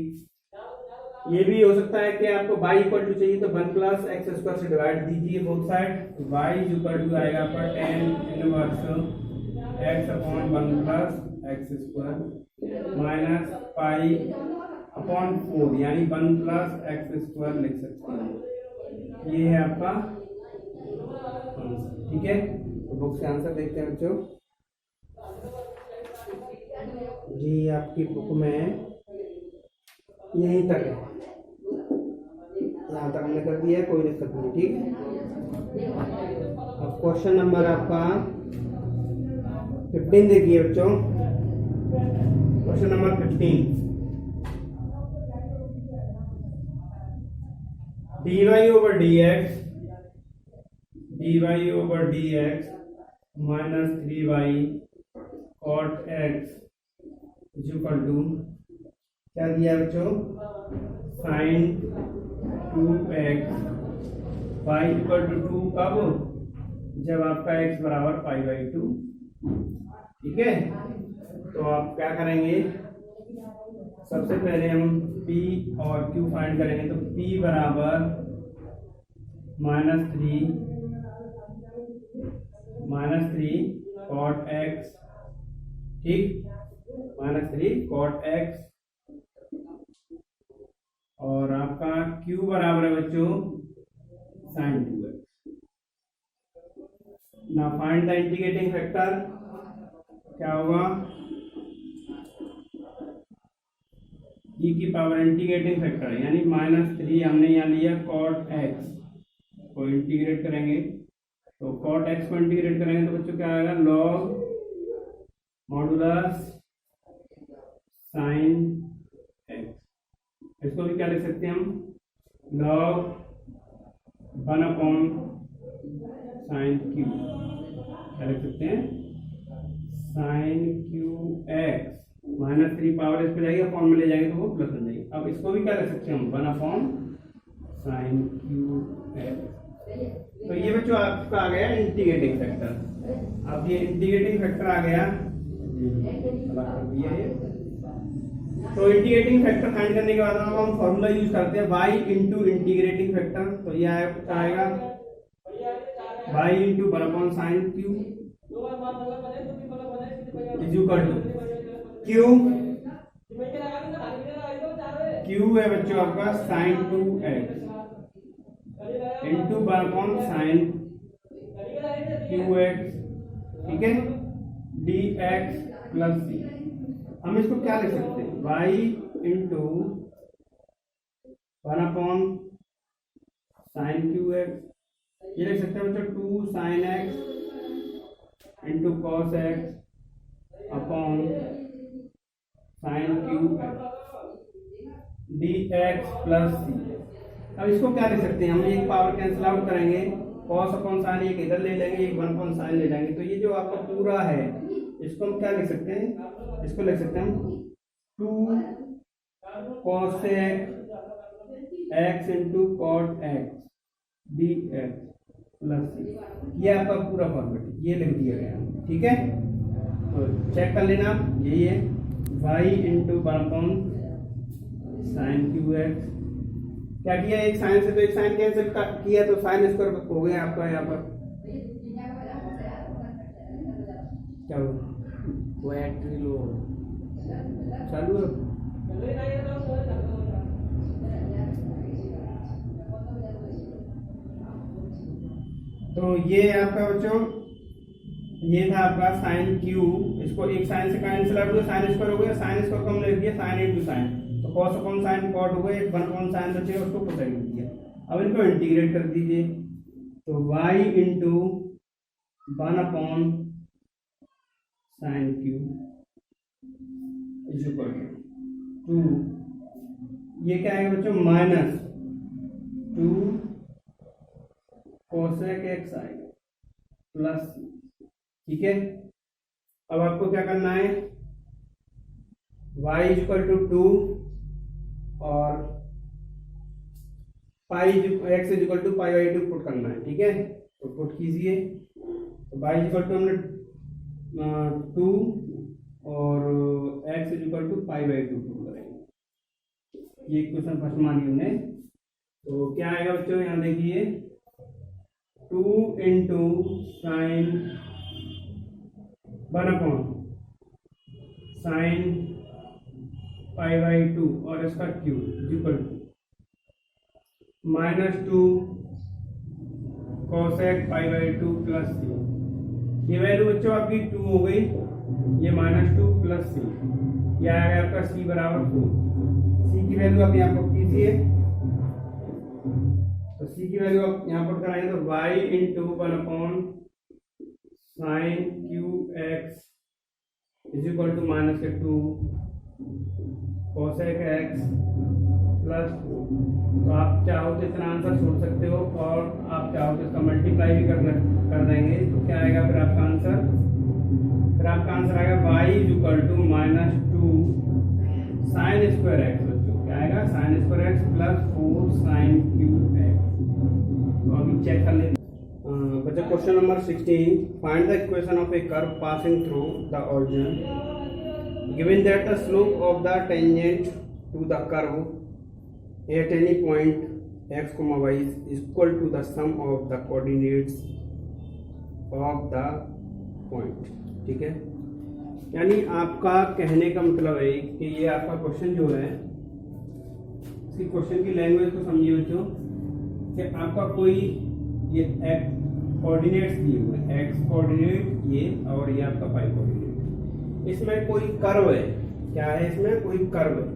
S1: ये भी हो सकता है कि आपको y इक्वल टू चाहिए तो 1 प्लस एक्स स्क्वायर से डिवाइड दीजिए बोथ साइड, तो y इक्वल टू आएगा आपका tan inverse x upon 1 plus x square minus pi upon 4, यानी 1 प्लस एक्स स्क्वायर लिख सकते हैं। ये है आपका आंसर। ठीक है, तो बुक से आंसर देखते हैं बच्चों। जी आपकी बुक में यहीं तक है, यहाँ तक हमने कर दिया है, कोई दिक्कत नहीं। ठीक है, अब क्वेश्चन नंबर आपका 15 देखिए बच्चों। Question number 15, dy over dx minus 3y cot x is equal to क्या दिया है बच्चों, sign 2x y equal to 2 कब, जब आपका x बराबर π/2। ठीक है, तो आप क्या करेंगे, सबसे पहले हम p और q फाइंड करेंगे। तो p बराबर -3 cot x, ठीक, -3 cot x, और आपका q बराबर है बच्चों sin 2x। ना फाइंड द इंटीग्रेटिंग फैक्टर, क्या होगा, e की पावर इंटीग्रेटिंग फैक्टर यानी -3 हमने यहाँ लिया cot x को इंटीग्रेट करेंगे। तो cot x को इंटीग्रेट करेंगे तो बच्चों क्या आएगा, log मॉडुलस sin x। इसको भी क्या लिख सकते हैं हम, log 1/sin q, क्या लिख सकते हैं, sin qx, -3 पावर इस पे जाएगी, फॉर्म में ले जाएंगे तो वो प्लस बन जाएगी। अब इसको भी क्या लिख सकते हैं हम, 1/sin qx। तो ये बच्चों आपका आ गया इंटीग्रेटिंग फैक्टर। अब ये इंटीग्रेटिंग फैक्टर आ गया, तो इंटीग्रेटिंग फैक्टर फाइंड करने के बाद हम फॉर्मूला यूज करते हैं y इंटू इंटीग्रेटिंग फैक्टर। तो ये आएगा y into 1/sin q is equal to q है बच्चों आपका sin 2x into 1/sin qx, ठीक है, dx प्लस c। हम इसको क्या लिख सकते हैं, y इंटू 1/sin qx, ये लिख सकते हैं बच्चों 2 sin x into cos x upon sin qx dx plus c। अब इसको क्या लिख सकते हैं, हम एक पावर कैंसिल आउट करेंगे, cos अपॉन sin एक इधर ले लेंगे, एक 1/sin ले लेंगे। तो ये जो आपका पूरा है इसको हम क्या लिख सकते हैं, इसको लिख सकते हैं हम 2 cos x into cot x dx plus c। ये आपका पूरा फॉर्मेट ये लिख दिया गया, ठीक है। तो चेक कर लेना, यही है y इंटू 1/sin qx। क्या किया, एक साइन से तो एक साइन कैंसिल किया, तो साइन स्क्वायर हो गया आपका यहाँ पर, क्या हुआ, बैटरी लो चालू है। तो ये आपका बच्चों, ये था आपका साइन क्यू, इसको एक साइन से कैंसिल आउट हुआ, साइन स्क्वायर हो गया, साइन स्क्वायर को हम लिख दिया साइन इंटू साइन, तो cos अपॉन साइन कॉट हो गए, 1/sin बचेगा, उसको कोसाइन लिख दिया। अब इनको इंटीग्रेट कर दीजिए, तो y into 1/sin q is equal to 2, ये क्या आएगा बच्चों, -2 cosec x आएगा प्लस, ठीक है। अब आपको क्या करना है, y इक्वल टू 2 और x इक्वल टू π/2 पुट करना है, ठीक है। तो पुट कीजिए, तो y इक्वल टू हमने 2 और x इक्वल टू π/2 पुट करेंगे। ये क्वेश्चन फर्स्ट मानी हमने। तो क्या आएगा बच्चों, यहाँ देखिए 2 इंटू साइन 1/sin π/2 और इसका Q equal to -2 cosec π/2 plus c। ये वैल्यू बच्चों आपकी 2 हो गई, ये -2 प्लस c, ये आएगा आपका c बराबर 4। c की वैल्यू आप यहाँ पुट कीजिए, तो c की वैल्यू आप यहाँ पुट कराएंगे, तो y into 1/sin qx is equal to -2 cosec x plus 2। तो आप चाहो तो इतना आंसर छोड़ सकते हो, और आप चाहो तो इसका मल्टीप्लाई भी कर देंगे, तो क्या आएगा फिर आपका आंसर, आएगा y is equal to -2 sine square x बच्चों क्या आएगा, sine square x plus 4 sine cube x. तो अभी चेक कर लेते बच्चा question number 16, find the equation of a curve passing through the origin given that the slope of the tangent to the curve at any point x, y is equal to the sum of the coordinates of the point। ठीक है, यानी आपका कहने का मतलब है कि ये आपका क्वेश्चन जो है, इसकी क्वेश्चन की लैंग्वेज को समझिए बच्चों कि आपका कोई ये कोऑर्डिनेट्स दिए हुए हैं, x कोऑर्डिनेट ये और ये आपका y कोऑर्डिनेट, इसमें कोई कर्व है, क्या है इसमें कोई कर्व है,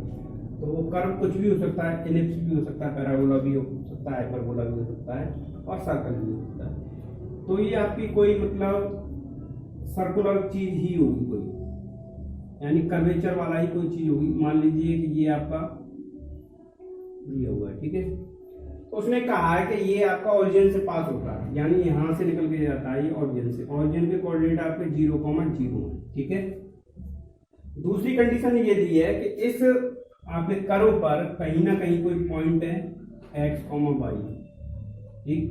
S1: तो वो कर्व कुछ भी हो सकता है, एलिप्स भी हो सकता है, पैराबोला भी हो सकता है, हाइपरबोला भी हो सकता है और सर्कल भी हो सकता है। तो ये आपकी कोई मतलब सर्कुलर चीज ही होगी कोई, यानी कर्वेचर वाला ही कोई चीज होगी। मान लीजिए कि ये आपका दिया हुआ है, ठीक है, तो उसने कहा है कि ये आपका ओरिजिन से पास होता है, यानी यहां से निकल के जाता है ये ओरिजिन से, ओरिजिन के कोऑर्डिनेट आपके 0,0 है। ठीक है, दूसरी कंडीशन ये दी है कि इस आपके कर्व पर कहीं ना कहीं कोई पॉइंट है x, y, ठीक,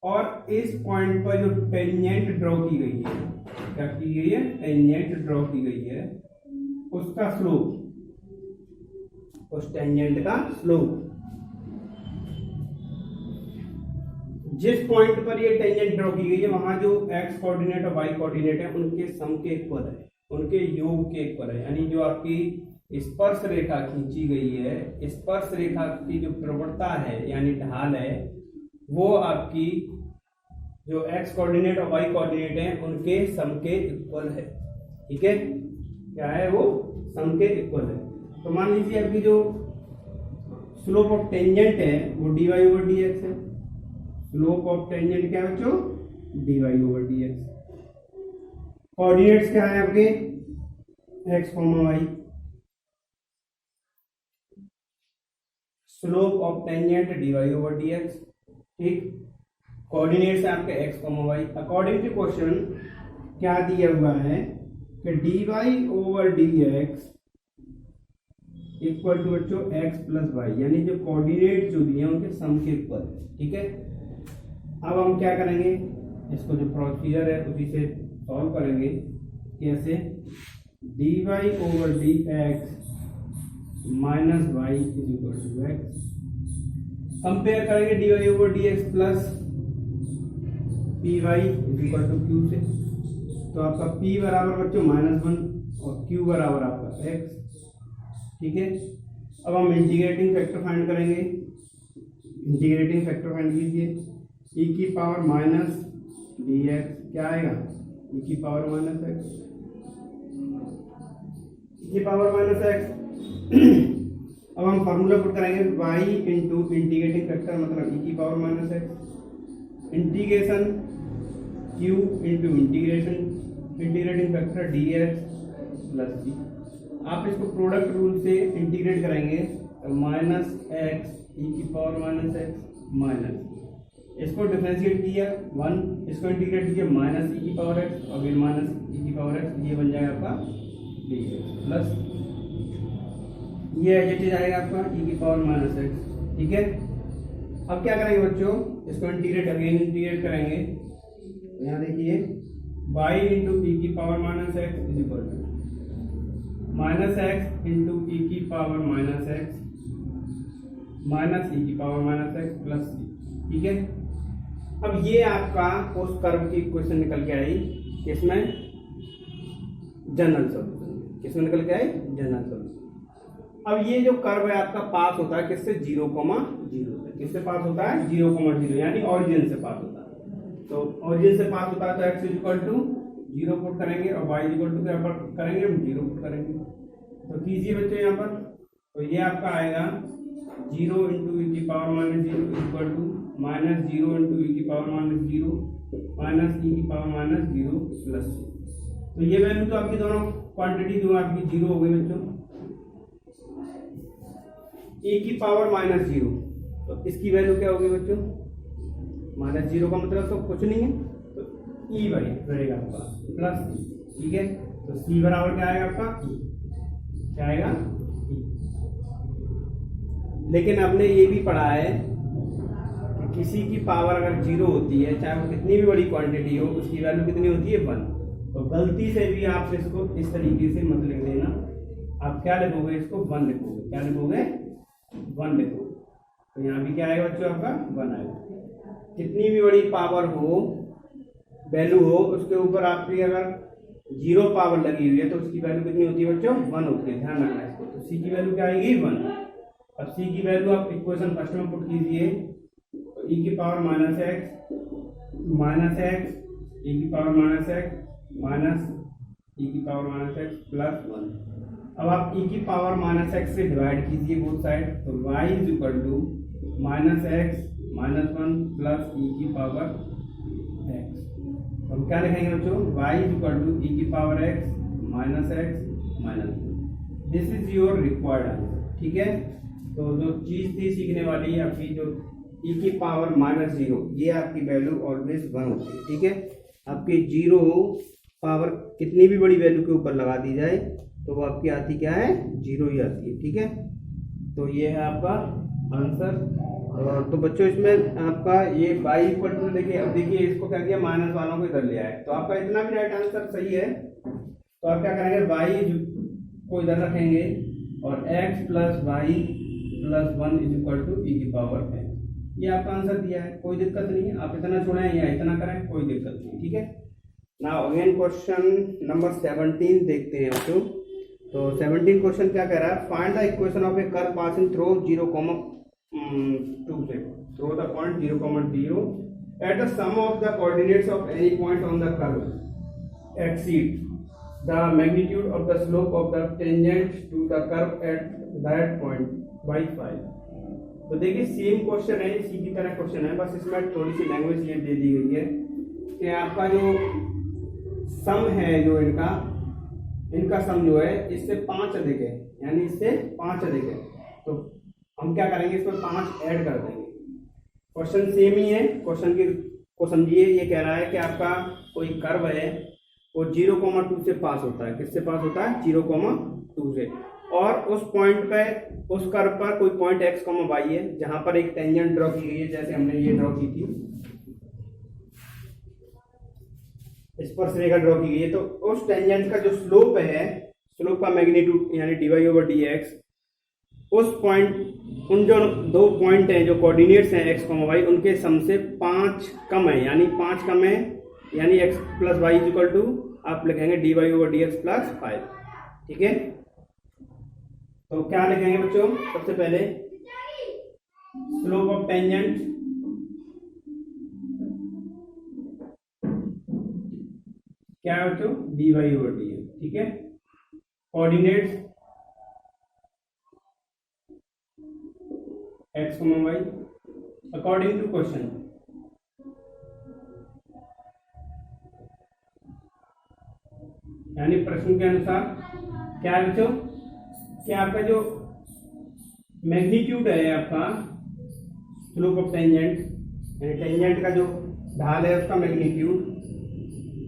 S1: और इस पॉइंट पर जो टेंजेंट ड्रॉ की गई है, क्या की गई है, टेंजेंट ड्रॉ की गई है, उसका स्लोप, उस टेंजेंट का स्लोप, जिस पॉइंट पर ये टेंजेंट ड्रॉ की गई है वहां जो x कोऑर्डिनेट और y कोऑर्डिनेट है उनके सम के इक्वल है, उनके योग के इक्वल है। यानी जो आपकी स्पर्श रेखा खींची गई है, स्पर्श रेखा की जो प्रवणता है यानी ढाल है, वो आपकी जो x कोऑर्डिनेट और y कोऑर्डिनेट है उनके सम के इक्वल है। ठीक है, क्या है वो, सम के इक्वल है। तो मान लीजिए आपकी जो स्लोप ऑफ टेंजेंट है वो dy/dx है, स्लोप ऑफ टेंजेंट क्या है बच्चों, dy/dx। कोऑर्डिनेट्स क्या है आपके x, y, slope of tangent dy/dx। ठीक, कोऑर्डिनेट्स है आपके x, y। According to question क्या दिया हुआ है कि dy/dx इक्वल टू बच्चों x प्लस वाई, यानी जो कोऑर्डिनेट जो दिए हैं उनके सम के इक्वल है। ठीक है, अब हम क्या करेंगे, इसको जो प्रोसीजर है उसी से सॉल्व करेंगे। कैसे, dy/dx minus y is equal to x, compare करेंगे dy/dx plus P y is equal to q से, तो आपका p बराबर बच्चों -1 और q बराबर आपका x। ठीक है, अब हम इंटीग्रेटिंग फैक्टर फाइंड करेंगे। इंटीग्रेटिंग फैक्टर फाइंड कीजिए, e की पावर माइनस dx क्या आएगा, e की पावर माइनस x, e की पावर माइनस x। अब हम फॉर्मूला पुट करेंगे y इंटू इंटीग्रेटिंग फैक्टर मतलब e की power minus x integration q into integrating factor dx plus c। आप इसको प्रोडक्ट रूल से इंटीग्रेट करेंगे तो माइनस एक्स ई की पावर माइनस एक्स माइनस, इसको डिफरेंशिएट किया 1, इसको इंटीग्रेट किया माइनस ई की पावर एक्स और फिर माइनस ई की पावर एक्स, ये बन जाएगा आपका dx प्लस ये एज आएगा आपका e की पावर माइनस एक्स। ठीक है, अब क्या करेंगे बच्चों, इसको इंटीग्रेट इंटीग्रेट करेंगे, यहाँ देखिए y इंटू ई की power minus x is equal to minus x into ई की power minus x minus e की पावर माइनस एक्स प्लस सी। ठीक है, अब ये आपका उस कर्व की इक्वेशन निकल के आई, किसमें, जनरल सॉल्यूशन, किसमें निकल के आई, जनरल सॉल्यूशन। अब ये जो कर्व है आपका पास होता है किससे, 0,0 किससे पास होता है, 0,0 यानी ओरिजिन से पास होता है। तो ओरिजिन से पास होता है तो x इक्वल टू 0 पुट करेंगे और y इक्वल टू क्या करेंगे, हम 0 पुट करेंगे। तो कीजिए बच्चों यहाँ पर, तो ये आपका आएगा 0 इंटू ई की power minus 0 equal to minus 0 into ई की पावर माइनस 0 माइनस ई की पावर माइनस 0 प्लस। तो ये वैल्यू तो आपकी दोनों क्वांटिटी जो आपकी 0 हो गई बच्चों, e की पावर माइनस 0, तो इसकी वैल्यू क्या होगी बच्चों, माइनस 0 का मतलब तो कुछ नहीं है, तो e रहेगा आपका प्लस। ठीक है, तो c बराबर क्या आएगा आपका, क्या आएगा, लेकिन आपने ये भी पढ़ा है कि किसी की पावर अगर 0 होती है, चाहे वो कितनी भी बड़ी क्वांटिटी हो, उसकी वैल्यू कितनी होती है 1। तो गलती से भी आप इसको इस तरीके से मत लिख देना। आप क्या लिखोगे, इसको 1 लिखोगे। क्या लिखोगे, 1 लिखोगे। तो यहाँ भी क्या आएगा बच्चों, आपका 1 आएगा। कितनी भी बड़ी पावर हो, वैल्यू हो, उसके ऊपर आपकी अगर 0 पावर लगी हुई है तो उसकी वैल्यू कितनी होती है बच्चों, 1 होती है। ध्यान रखना इसको। तो सी की वैल्यू क्या आएगी, 1। अब सी की वैल्यू आप इक्वेशन फर्स्ट में पुट कीजिए। तो ई की पावर माइनस एक्स ई की power minus x minus e की पावर माइनस एक्स प्लस 1। अब आप ई की पावर माइनस एक्स से डिवाइड कीजिए बोथ साइड। तो y is equal to minus x minus 1 plus e की पावर एक्स। तो हम क्या लिखेंगे बच्चों, y इज इक्वल टू ई की power x minus 1। This is your required answer. ठीक है। तो जो चीज थी सीखने वाली आपकी, जो ई की पावर माइनस 0, ये आपकी वैल्यू ऑलवेज 1 होती है। ठीक है। आपकी 0 पावर कितनी भी बड़ी वैल्यू के ऊपर लगा दी जाए तो वो आपकी आती क्या है, 0 ही आती है। ठीक है। तो ये है आपका आंसर। तो बच्चों इसमें आपका ये y इक्वल टू, देखिए अब देखिए इसको क्या किया, माइनस वालों को इधर ले आए। तो आपका इतना भी राइट आंसर सही है। तो आप क्या करेंगे, y को इधर रखेंगे और x plus Y plus 1 is equal to ई की पावर है। ये आपका आंसर दिया है, कोई दिक्कत नहीं है। आप इतना छोड़ें या इतना करें, कोई दिक्कत नहीं। ठीक है। नाउ अगेन क्वेश्चन नंबर 17 देखते हैं बच्चों। तो 17 क्वेश्चन क्या कह रहा है, find the equation of a curve passing through 0,2 से through the point 0,0 at the sum of the coordinates of any point on the curve exceed the magnitude of the slope of the tangent to the curve at that point by 5। तो देखिए same question है, इसी की तरह question है, बस इसमें थोड़ी सी लैंग्वेज ये दे दी गई है कि आपका जो सम है, जो इनका सम जो है इससे 5 अधिक है, यानी इससे 5 अधिक है। तो हम क्या करेंगे, इसमें 5 ऐड कर देंगे। क्वेश्चन सेम ही है। क्वेश्चन को समझिए। ये कह रहा है कि आपका कोई कर्व है, वो 0,2 से पास होता है। किससे पास होता है, 0,2 से। और उस पॉइंट पे, उस कर्व पर कोई पॉइंट x, y है, जहां पर एक टेंजेंट ड्रॉ की गई है, जैसे हमने ये ड्रॉ की थी, स्पर्शरेखा ड्रॉ की गई है। तो उस टेंजेंट का जो स्लोप है, स्लोप का मैग्नीट्यूड यानी dy/dx, उस पॉइंट, उन जो 2 पॉइंट हैं जो कोऑर्डिनेट्स हैं x, y, उनके सम से 5 कम है, यानी 5 कम है, यानी x plus y is equal to आप लिखेंगे dy/dx प्लस 5। ठीक है। तो क्या लिखेंगे बच्चों, सबसे पहले स्लोप ऑफ टेंजेंट क्या है बच्चों, dy/dx। ठीक है। Coordinates x, y according to question. यानी प्रश्न के अनुसार क्या है बच्चों, कि आपका जो मैग्नीट्यूड है, आपका स्लोप ऑफ टेंजेंट, यानी टेंजेंट का जो ढाल है उसका मैग्नीट्यूड,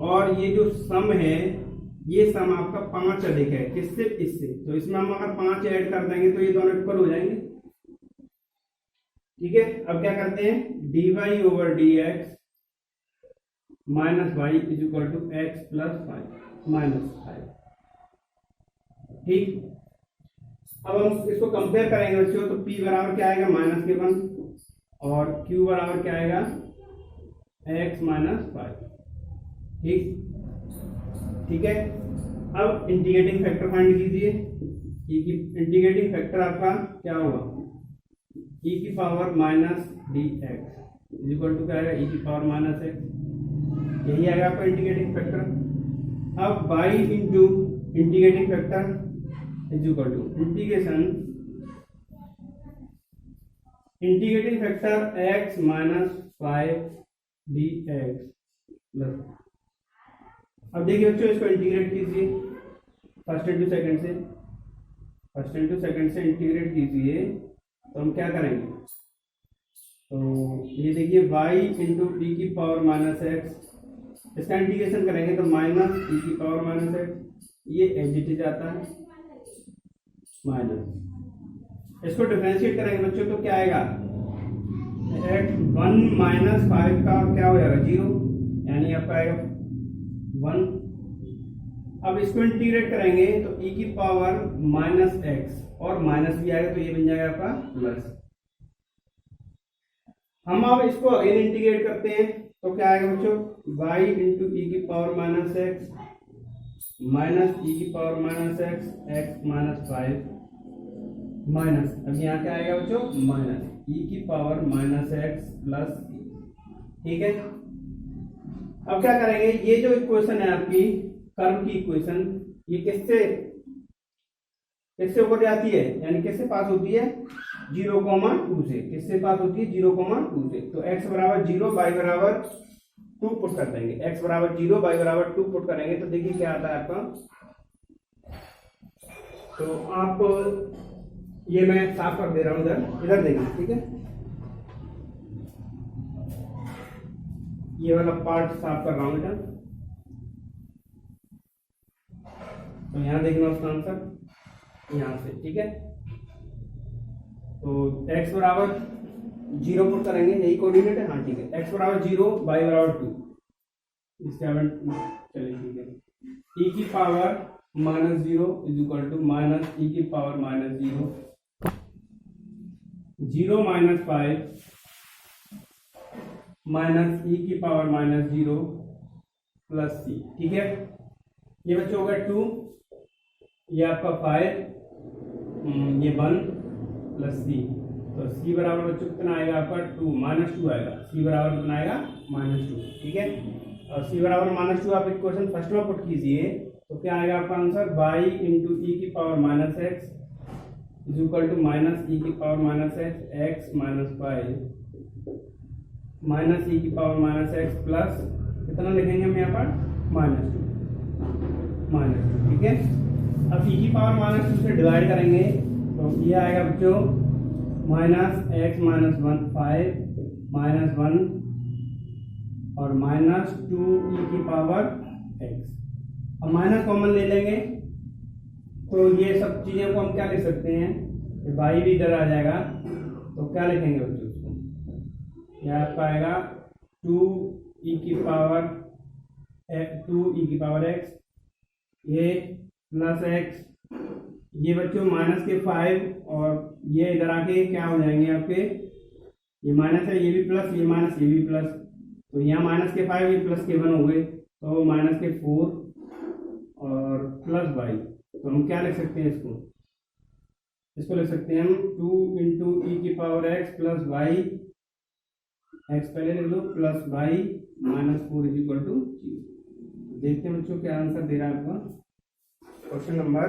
S1: और ये जो सम है, ये सम आपका 5 अधिक है। किससे, इससे। तो इसमें हम अगर 5 ऐड कर देंगे तो ये दोनों इक्वल हो जाएंगे। ठीक है। अब क्या करते हैं, dy/dx minus y is equal to x plus 5 minus 5। ठीक। अब हम इसको कंपेयर करेंगे बच्चों। तो p बराबर क्या आएगा, -1, और q बराबर क्या आएगा, x माइनस 5। ठीक है। अब इंटीग्रेटिंग फैक्टर फाइंड कीजिए। e की इंटीग्रेटिंग फैक्टर आपका क्या होगा, e की power minus dx is equal to क्या आएगा, e की पावर माइनस x। यही आएगा आपका इंटीग्रेटिंग फैक्टर। अब y into integrating factor is equal to integrating factor x minus 5 dx plus. अब देखिए बच्चों, इसको इंटीग्रेट कीजिए फर्स्ट इंटू सेकंड से इंटीग्रेट कीजिए। तो हम क्या करेंगे, तो ये देखिए y इंटू ई की पावर माइनस एक्स, इसका इंटीग्रेशन करेंगे तो माइनस ई की पावर माइनस एक्स, ये एज इट इज आता है माइनस। इसको डिफरेंशिएट करेंगे बच्चों तो क्या आएगा, एक्स 1 माइनस 5 का क्या हो जाएगा 0, यानी आपका आएगा 1। अब इसको इंटीग्रेट करेंगे तो e की पावर माइनस एक्स और माइनस भी आएगा तो ये बन जाएगा आपका प्लस। हम अब इसको अगेन इंटीग्रेट करते हैं तो क्या आएगा बच्चों, y इंटू ई की power minus x minus e की power minus x x minus 5 minus, अब यहाँ क्या आएगा बच्चों, माइनस ई की पावर माइनस एक्स प्लस, ठीक है। अब क्या करेंगे, ये जो इक्वेशन है आपकी कर्व की इक्वेशन, ये किससे ऊपर जाती है, यानी किससे पास होती है, 0,2 से। किससे पास होती है, 0,2 से। तो x बराबर 0 y बराबर 2 पुट कर देंगे, x बराबर 0 y बराबर 2 पुट करेंगे तो देखिए क्या आता है आपका। तो आप ये मैं साफ कर दे रहा हूं, इधर देखिए, ठीक है, ये वाला पार्ट साफ कर रहा हूं इधर। तो यहां देखना उसका आंसर यहां से, ठीक है। तो x बराबर 0 पुट करेंगे, यही कोऑर्डिनेट है, हाँ ठीक है। x बराबर 0 y बराबर 2, इसके चलिए ठीक है, e की power minus 0 is equal to minus e की power minus 0 minus 5 minus e की पावर माइनस 0 प्लस सी, ठीक है। ये बच्चों होगा 2, ये आपका 5, ये 1 प्लस सी, तो सी बराबर बच्चों कितना आएगा आपका 2 माइनस 2 आएगा, सी बराबर कितना आएगा -2, ठीक है। और सी बराबर -2 आप इक्वेशन फर्स्ट में पुट कीजिए तो क्या आएगा आपका आंसर, y इंटू ई की power minus x is equal to minus e की power minus x x minus 5 minus e की पावर माइनस एक्स प्लस कितना लिखेंगे हम यहाँ पर -2, ठीक है। अब ई की पावर -2 से डिवाइड करेंगे तो ये आएगा बच्चों माइनस एक्स माइनस 1 5 माइनस 1 और -2 ई की पावर एक्स। अब माइनस कॉमन ले लेंगे तो ये सब चीजें को हम क्या लिख सकते हैं, y भी इधर आ जाएगा तो क्या लिखेंगे बच्चों उसको, यह आपका आएगा 2 ई की पावर x, ये प्लस x, ये बच्चों माइनस के 5 और ये इधर आके क्या हो जाएंगे आपके, ये माइनस है, ये भी प्लस, ये माइनस, ये भी प्लस, तो यहाँ माइनस के 5 ये प्लस के 1 हो गए, तो माइनस के 4 और प्लस y। तो हम क्या लिख सकते हैं इसको लिख सकते हैं हम 2 इंटू ई की power x plus y, x पहले लिख लो, plus y minus 4 is equal to 0। देखते हैं बच्चों क्या आंसर दे रहा है आपका क्वेश्चन नंबर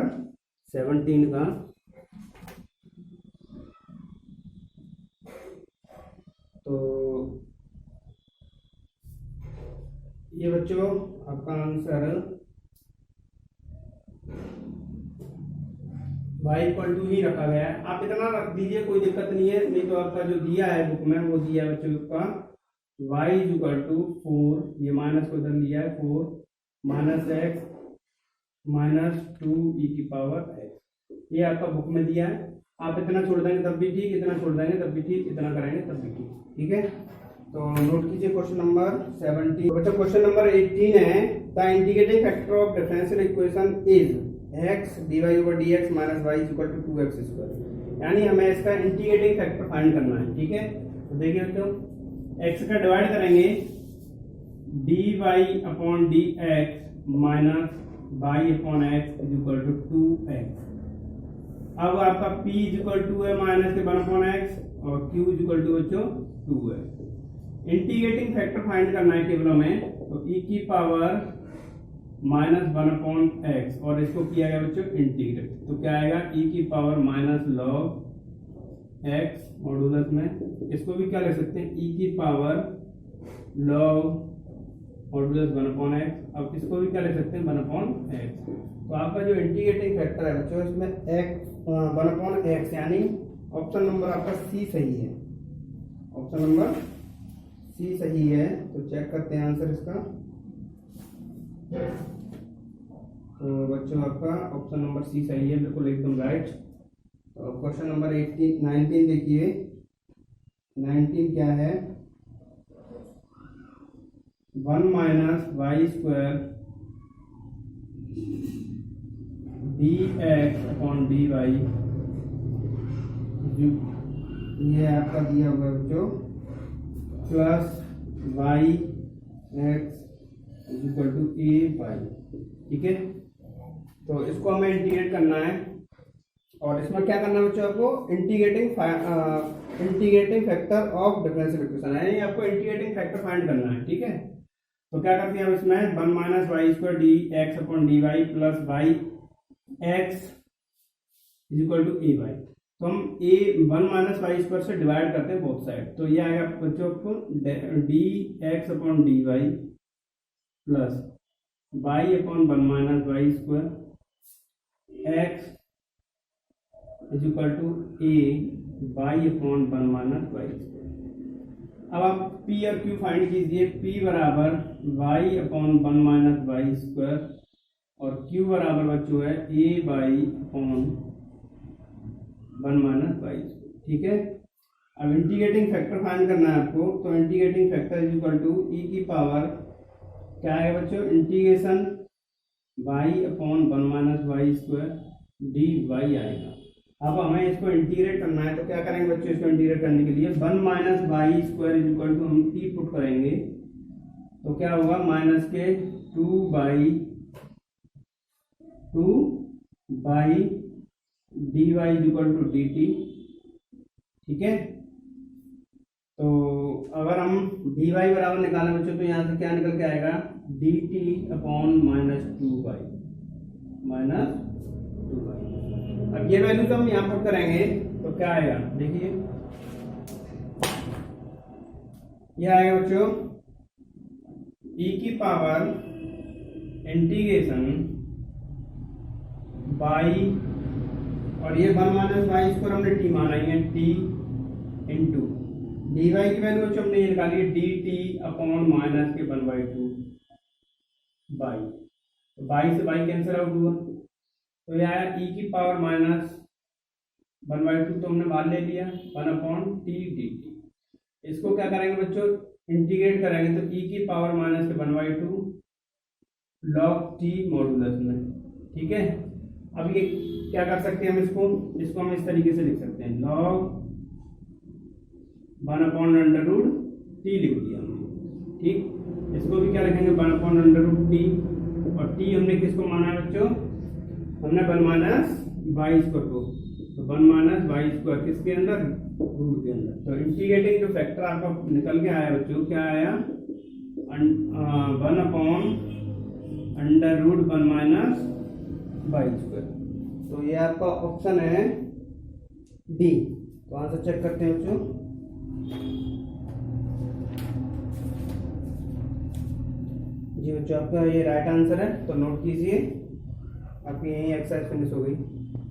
S1: 17 का। तो ये बच्चों आपका आंसर y इक्वल टू ही रखा गया है, आप इतना रख दीजिए कोई दिक्कत नहीं है, नहीं तो आपका जो दिया है बुक में वो दिया है बच्चों का y इक्वल टू 4, ये माइनस को इधर लिया है 4 माइनस एक्स माइनस 2 ई की पावर x, ये आपका बुक में दिया है। आप इतना छोड़ देंगे तब भी ठीक, इतना छोड़ देंगे तब भी ठीक, इतना कराएंगे तब भी ठीक, ठीक है। तो नोट कीजिए क्वेश्चन नंबर 17। बच्चों क्वेश्चन नंबर 18 है, the integrating factor of differential equation is x dy over dx minus y is equal to 2x square, यानी हमें इसका इंटीग्रेटिंग फैक्टर फाइंड करना है, ठीक है। तो देखिए बच्चों x का डिवाइड करेंगे dy upon dx minus y upon x is equal to 2x। अब आपका p इज इक्वल टू है माइनस के 1 अपॉन x और q इज इक्वल टू बच्चों 2x। इंटीग्रेटिंग फैक्टर फाइंड करना है केवल हमें, तो e की पावर माइनस 1 अपॉन एक्स और इसको किया गया बच्चों इंटीग्रेट, तो क्या आएगा e की power minus log x modulus में, इसको भी क्या ले सकते हैं e की power log modulus 1 upon x. अब इसको भी क्या ले सकते हैं 1 अपॉन एक्स। तो आपका जो इंटीग्रेटिंग फैक्टर है बच्चों इसमें x 1 अपॉन एक्स, यानी ऑप्शन नंबर आपका सी सही है, ऑप्शन नंबर सी सही है। तो चेक करते हैं आंसर इसका। तो बच्चों आपका ऑप्शन नंबर सी सही है, बिल्कुल एकदम राइट। तो क्वेश्चन नंबर 19 देखिए। 19 क्या है, 1 minus Y square d x upon D y, ये आपका दिया होगा बच्चों, plus y x equal to a y. ठीक है, तो इसको हमें इंटीग्रेट करना है और इसमें क्या करना है बच्चों, आपको integrating factor of differential equation, यानी आपको इंटीग्रेटिंग फैक्टर फाइंड करना है। ठीक है, तो क्या करते हैं हम इसमें 1 minus Y square d x upon D y plus y x equal to a y. तो हम ए 1 माइनस वाई स्क्वायर से डिवाइड करते हैं बोथ साइड, तो ये आएगा बच्चों आपको d x upon D y plus y upon 1 minus Y square x is equal to a y upon 1 minus Y square. अब आप पी और क्यू फाइंड कीजिए। पी बराबर Y upon 1 minus Y square और क्यू बराबर बच्चों है a y upon 1 minus Y square. ठीक है, अब इंटीग्रेटिंग फैक्टर फाइंड करना है आपको, तो integrating factor is equal to ई की पावर क्या है बच्चों, integration y upon 1 minus Y square D y आएगा। अब हमें इसको इंटीग्रेट करना है, तो क्या करेंगे बच्चों, इसको इंटीग्रेट करने के लिए 1 minus Y square is equal to हम ई पुट करेंगे, तो क्या होगा माइनस के 2 by d Y is equal to d t. ठीक है, तो अगर हम डी वाई बराबर निकालें बच्चों, तो यहाँ से क्या निकल के आएगा, D T upon minus 2 by. अब ये वैल्यू तो हम यहाँ पर करेंगे तो क्या आएगा, देखिए ये आएगा बच्चों e की पावर इंटीग्रेशन बाई, और ये 1 माइनस वाई स्क्वायर हमने टी माना है, टी इंटू डी वाई की वैल्यू बच्चों हमने ये निकाली है डी टी अपॉन माइनस के 1/2 बाई, तो बाई से बाई कैंसिल आउट हुआ, तो यह आया ई की पावर माइनस 1/2, तो हमने बाहर ले लिया 1/t dt। इसको क्या करेंगे बच्चों, इंटीग्रेट करेंगे, तो ई की पावर माइनस के 1/2 log t मॉडुलस में। ठीक है, अब ये क्या कर सकते हैं हम, इसको हम इस तरीके से लिख सकते हैं, log 1/√t लिख दिया हमने। ठीक, इसको भी क्या लिखेंगे 1/√t, और t हमने किसको माना है बच्चों, हमने 1 माइनस वाई स्क्वायर को, तो 1 माइनस वाई स्क्वायर किसके अंदर, रूट के अंदर। तो इंटीग्रेटिंग जो फैक्टर आपका निकल के आया बच्चों, क्या आया 1/√1 माइनस वाई स्क्वायर। तो ये आपका ऑप्शन है डी। तो आंसर चेक करते हैं बच्चों, जी बच्चों आपका ये राइट आंसर है, तो नोट कीजिए, आपकी यही एक्सरसाइज फिनिश हो गई।